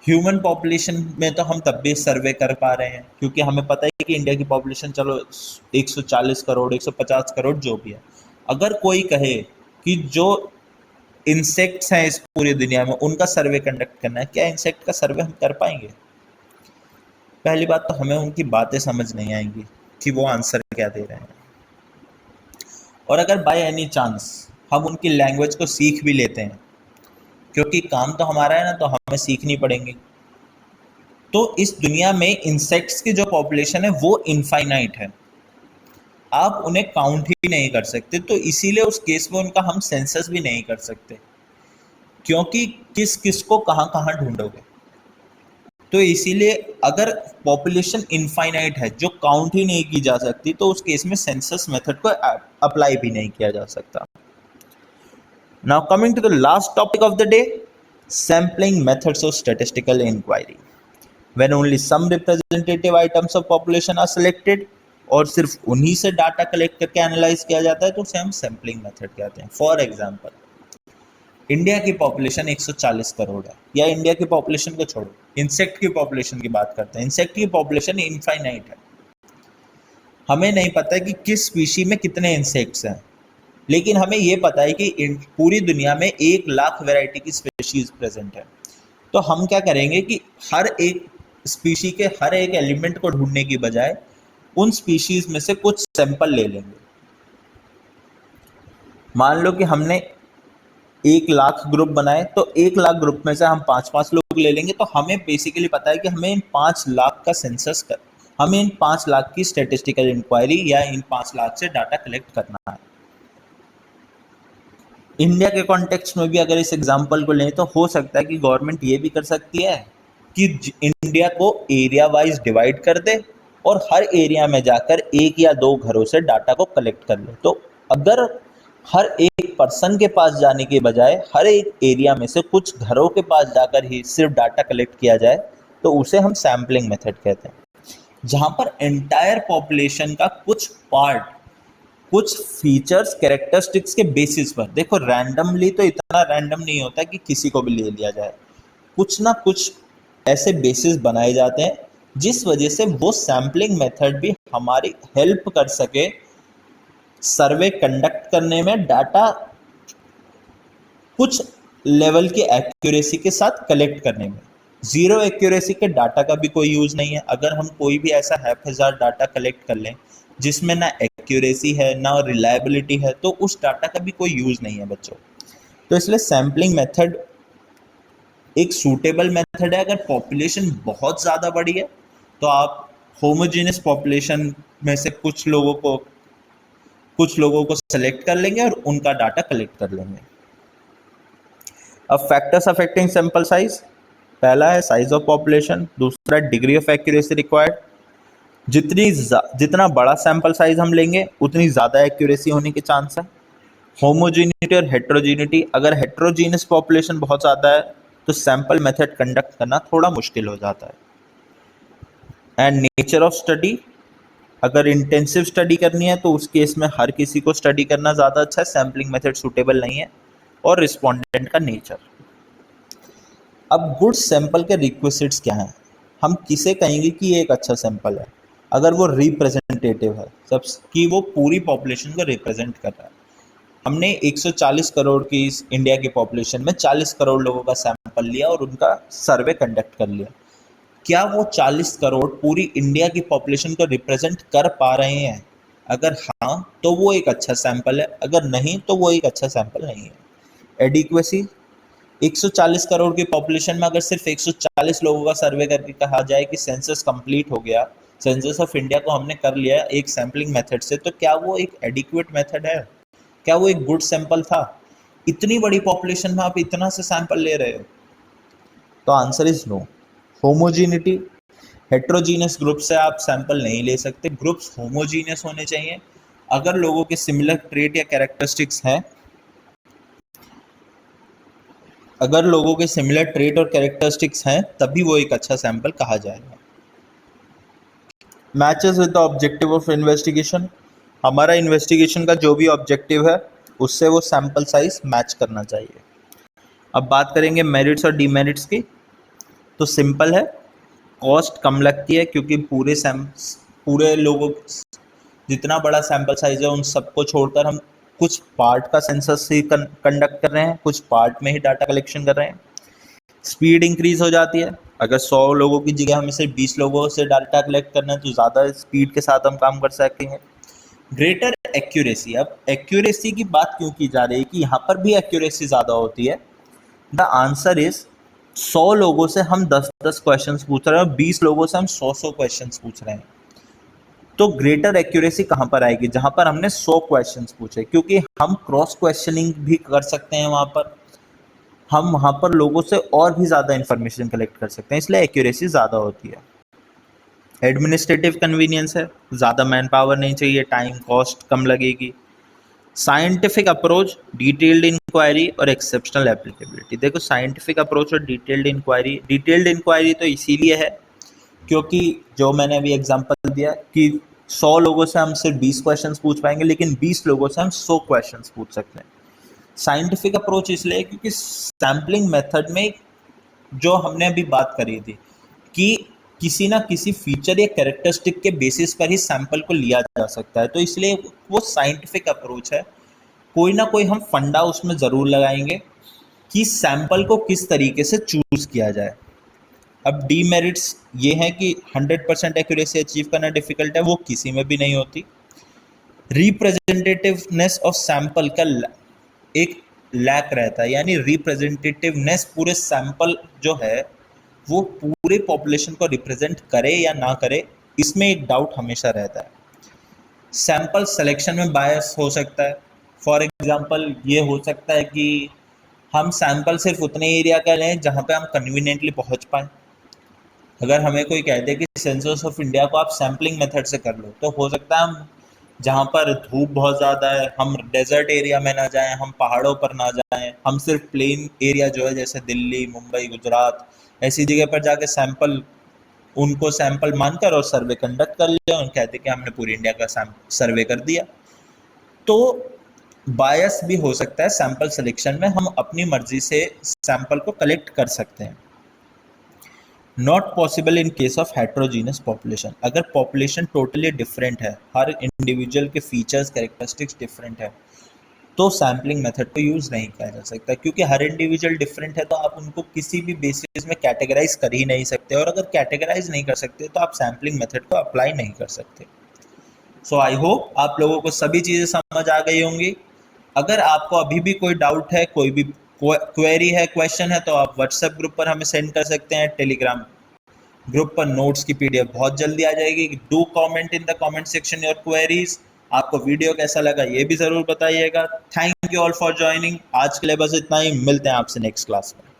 Speaker 1: ह्यूमन पॉपुलेशन में तो हम तब भी सर्वे कर पा रहे हैं, क्योंकि हमें पता है कि इंडिया की पॉपुलेशन चलो 140 करोड़ 150 करोड़ जो भी है। अगर कोई कहे कि जो इंसेक्ट्स हैं इस पूरी दुनिया में उनका सर्वे कंडक्ट करना है, क्या इंसेक्ट का सर्वे हम कर पाएंगे? पहली बात तो हमें उनकी बातें समझ नहीं आएंगी कि वो आंसर क्या दे रहे हैं, और अगर बाय एनी चांस हम उनकी लैंग्वेज को सीख भी लेते हैं, क्योंकि काम तो हमारा है ना, तो हमें सीखनी पड़ेंगी। तो इस दुनिया में इंसेक्ट्स की जो पॉपुलेशन है वो इनफाइनाइट है, आप उन्हें काउंट ही नहीं कर सकते, तो इसीलिए उस केस में उनका हम सेंसस भी नहीं कर सकते, क्योंकि किस किस को कहाँ कहाँ ढूंढोगे। तो इसीलिए अगर पॉपुलेशन इनफाइनाइट है जो काउंट ही नहीं की जा सकती, तो उस केस में सेंसस मेथड को अप्लाई भी नहीं किया जा सकता। Now coming to the last topic of the day, sampling methods of statistical inquiry. When only some representative items of population are selected, और सिर्फ उन्हीं से डाटा कलेक्ट करके एनालाइज किया जाता है, तो उसे हम सैम्पलिंग मेथड कहते हैं। फॉर एग्जांपल, इंडिया की पॉपुलेशन 140 करोड़ है, या इंडिया की पॉपुलेशन को छोड़ो, इंसेक्ट की पॉपुलेशन की बात करते हैं। इंसेक्ट की पॉपुलेशन इनफाइनाइट है, हमें नहीं पता है कि किस स्पीशी में कितने इंसेक्ट्स हैं, लेकिन हमें ये पता है कि पूरी दुनिया में 1 लाख वैरायटी की स्पीशीज प्रेजेंट है। तो हम क्या करेंगे कि हर एक स्पीशी के हर एक एलिमेंट को ढूंढने की बजाय उन स्पीशीज में से कुछ सैंपल ले लेंगे। मान लो कि हमने 1 लाख ग्रुप बनाए, तो 1 लाख ग्रुप में से हम 5-5 लोग ले लेंगे, तो हमें बेसिकली पता है कि हमें इन 5 लाख का सेंसस कर, हमें इन 5 लाख की स्टैटिस्टिकल इंक्वायरी या इन 5 लाख से डाटा कलेक्ट करना है। इंडिया के कॉन्टेक्स्ट में भी अगर इस एग्जांपल को लें, तो हो सकता है कि गवर्नमेंट ये भी कर सकती है कि इंडिया को एरिया वाइज डिवाइड कर दे और हर एरिया में जाकर 1 या 2 घरों से डाटा को कलेक्ट कर ले। तो अगर हर एक पर्सन के पास जाने के बजाय हर एक एरिया में से कुछ घरों के पास जाकर ही सिर्फ डाटा कलेक्ट किया जाए, तो उसे हम सैम्पलिंग मेथड कहते हैं, जहां पर एंटायर पॉपुलेशन का कुछ पार्ट, कुछ फीचर्स, कैरेक्टरिस्टिक्स के बेसिस पर, देखो रैंडमली तो इतना रैंडम नहीं होता कि किसी को भी ले लिया जाए, कुछ ना कुछ ऐसे बेसिस बनाए जाते हैं जिस वजह से वो सैम्पलिंग मेथड भी हमारी हेल्प कर सके सर्वे कंडक्ट करने में, डाटा कुछ लेवल की एक्यूरेसी के साथ कलेक्ट करने में। जीरो एक्यूरेसी के डाटा का भी कोई यूज़ नहीं है। अगर हम कोई भी ऐसा हैफेज़ार्ड डाटा कलेक्ट कर लें जिसमें ना एक्यूरेसी है ना रिलायबिलिटी है, तो उस डाटा का भी कोई यूज़ नहीं है बच्चों। तो इसलिए सैम्पलिंग मेथड एक सूटेबल मेथड है। अगर पॉपुलेशन बहुत ज़्यादा बड़ी है तो आप होमोजेनियस पॉपुलेशन में से कुछ लोगों को सेलेक्ट कर लेंगे और उनका डाटा कलेक्ट कर लेंगे। अब फैक्टर्स अफेक्टिंग सैंपल साइज, पहला है साइज ऑफ पॉपुलेशन, दूसरा डिग्री ऑफ एक्यूरेसी रिक्वायर्ड। जितना बड़ा सैंपल साइज हम लेंगे उतनी ज़्यादा एक्यूरेसी होने के चांस है। होमोजीनिटी और हेट्रोजीनिटी, अगर हेट्रोजीनियस पॉपुलेशन बहुत ज़्यादा है तो सैंपल मेथड कंडक्ट करना थोड़ा मुश्किल हो जाता है। एंड नेचर ऑफ स्टडी, अगर इंटेंसिव स्टडी करनी है तो उस केस में हर किसी को स्टडी करना ज़्यादा अच्छा है, सैम्पलिंग मेथड सूटेबल नहीं है। और रिस्पोंडेंट का नेचर। अब गुड सैंपल के रिक्विजिट्स क्या हैं, हम किसे कहेंगे कि ये एक अच्छा सैंपल है? अगर वो रिप्रेजेंटेटिव है, सब कि वो पूरी पॉपुलेशन को रिप्रेजेंट कर रहा है। हमने 140 करोड़ की इस इंडिया की पॉपुलेशन में 40 करोड़ लोगों का सैंपल लिया और उनका सर्वे कंडक्ट कर लिया। क्या वो 40 करोड़ पूरी इंडिया की पॉपुलेशन को रिप्रेजेंट कर पा रहे हैं? अगर हाँ तो वो एक अच्छा सैंपल है, अगर नहीं तो वो एक अच्छा सैंपल नहीं है। एडिक्वेसी, 140 करोड़ की पॉपुलेशन में अगर सिर्फ 140 लोगों का सर्वे करके कहा जाए कि सेंसस कंप्लीट हो गया, सेंसस ऑफ इंडिया को हमने कर लिया एक सैम्पलिंग मेथड से, तो क्या वो एक एडिक्वेट मेथड है? क्या वो एक गुड सैंपल था? इतनी बड़ी पॉपुलेशन में आप इतना से सैंपल ले रहे हो? तो answer is no. Homogeneity, heterogeneous group से आप सैंपल नहीं ले सकते, ग्रुप्स होमोजीनियस होने चाहिए। अगर लोगों के सिमिलर ट्रेट या कैरेक्टरिस्टिक्स हैं, अगर लोगों के सिमिलर ट्रेट और कैरेक्टरिस्टिक्स हैं तभी वो एक अच्छा सैंपल कहा जाएगा। Matches with the objective of investigation, हमारा इन्वेस्टिगेशन का जो भी ऑब्जेक्टिव है उससे वो सैंपल साइज मैच करना चाहिए। अब बात करेंगे मेरिट्स और डीमेरिट्स की। तो सिंपल है, कॉस्ट कम लगती है क्योंकि पूरे लोगों, जितना बड़ा सैंपल साइज है उन सबको छोड़कर हम कुछ पार्ट का सेंसस ही कंडक्ट कर रहे हैं, कुछ पार्ट में ही डाटा कलेक्शन कर रहे हैं। स्पीड इंक्रीज हो जाती है, अगर 100 लोगों की जगह हमें सिर्फ 20 लोगों से डाटा कलेक्ट करना है तो ज़्यादा स्पीड के साथ हम काम कर सकेंगे। ग्रेटर एक्यूरेसी, अब एक्यूरेसी की बात क्यों की जा रही है कि यहाँ पर भी एक्यूरेसी ज़्यादा होती है? द आंसर इज 100 लोगों से हम 10-10 क्वेश्चन पूछ रहे हैं और 20 लोगों से हम 100-100 क्वेश्चन पूछ रहे हैं। तो ग्रेटर एक्यूरेसी कहाँ पर आएगी? जहाँ पर हमने 100 क्वेश्चंस पूछे, क्योंकि हम क्रॉस क्वेश्चनिंग भी कर सकते हैं वहाँ पर, हम वहाँ पर लोगों से और भी ज़्यादा इन्फॉर्मेशन कलेक्ट कर सकते हैं, इसलिए एक्यूरेसी ज़्यादा होती है। एडमिनिस्ट्रेटिव कन्वीनियंस है, ज़्यादा मैन पावर नहीं चाहिए, टाइम कॉस्ट कम लगेगी। साइंटिफिक अप्रोच, डिटेल्ड इंक्वायरी और एक्सेप्शनल एप्लीकेबिलिटी। देखो साइंटिफिक अप्रोच और डिटेल्ड इंक्वायरी तो इसीलिए है क्योंकि जो मैंने अभी एग्जांपल दिया कि 100 लोगों से हम सिर्फ 20 क्वेश्चंस पूछ पाएंगे, लेकिन 20 लोगों से हम 100 क्वेश्चंस पूछ सकते हैं। साइंटिफिक अप्रोच इसलिए क्योंकि सैम्पलिंग मेथड में जो हमने अभी बात करी थी कि किसी ना किसी फीचर या कैरेक्टरिस्टिक के बेसिस पर ही सैंपल को लिया जा सकता है, तो इसलिए वो साइंटिफिक अप्रोच है। कोई ना कोई हम फंडा उसमें ज़रूर लगाएंगे कि सैंपल को किस तरीके से चूज़ किया जाए। अब डीमेरिट्स ये हैं कि 100% एक्यूरेसी अचीव करना डिफिकल्ट है, वो किसी में भी नहीं होती। रिप्रेजेंटेटिवनेस ऑफ सैंपल का एक लैक रहता है, यानी रिप्रेजेंटेटिवनेस पूरे सैंपल जो है वो पूरे पॉपुलेशन को रिप्रेजेंट करे या ना करे, इसमें एक डाउट हमेशा रहता है। सैंपल सिलेक्शन में बायस हो सकता है। फॉर एग्जांपल ये हो सकता है कि हम सैंपल सिर्फ उतने एरिया का लें जहाँ पे हम कन्वीनियंटली पहुँच पाएँ। अगर हमें कोई कह दे कि सेंसस ऑफ इंडिया को आप सैम्पलिंग मेथड से कर लो, तो हो सकता है हम जहाँ पर धूप बहुत ज़्यादा है, हम डेजर्ट एरिया में ना जाएं, हम पहाड़ों पर ना जाएं, हम सिर्फ प्लेन एरिया जो है जैसे दिल्ली, मुंबई, गुजरात, ऐसी जगह पर जाके उनको सैंपल मानकर और सर्वे कंडक्ट कर लिया और कहते कि हमने पूरी इंडिया का सर्वे कर दिया। तो बायस भी हो सकता है सैंपल सिलेक्शन में, हम अपनी मर्जी से सैंपल को कलेक्ट कर सकते हैं। Not possible in case of heterogeneous population. अगर पॉपुलेशन टोटली डिफरेंट है, हर इंडिविजुअल के फीचर्स कैरेक्टरिस्टिक्स डिफरेंट है, तो सैम्पलिंग मेथड को यूज़ नहीं किया जा सकता, क्योंकि हर इंडिविजुअल डिफरेंट है, तो आप उनको किसी भी बेसिस में कैटेगराइज कर ही नहीं सकते, और अगर कैटेगराइज नहीं कर सकते तो आप सैम्पलिंग मेथड को अप्लाई नहीं कर सकते। सो आई होप आप लोगों को सभी चीज़ें समझ आ गई होंगी। अगर आपको अभी भी कोई डाउट है, कोई भी क्वेरी है, क्वेश्चन है, तो आप व्हाट्सएप ग्रुप पर हमें सेंड कर सकते हैं। टेलीग्राम ग्रुप पर नोट्स की पीडीएफ बहुत जल्दी आ जाएगी। Do comment in the comment section your queries. आपको वीडियो कैसा लगा ये भी ज़रूर बताइएगा। Thank you all for joining. आज के लिए बस इतना ही, मिलते हैं आपसे नेक्स्ट क्लास में।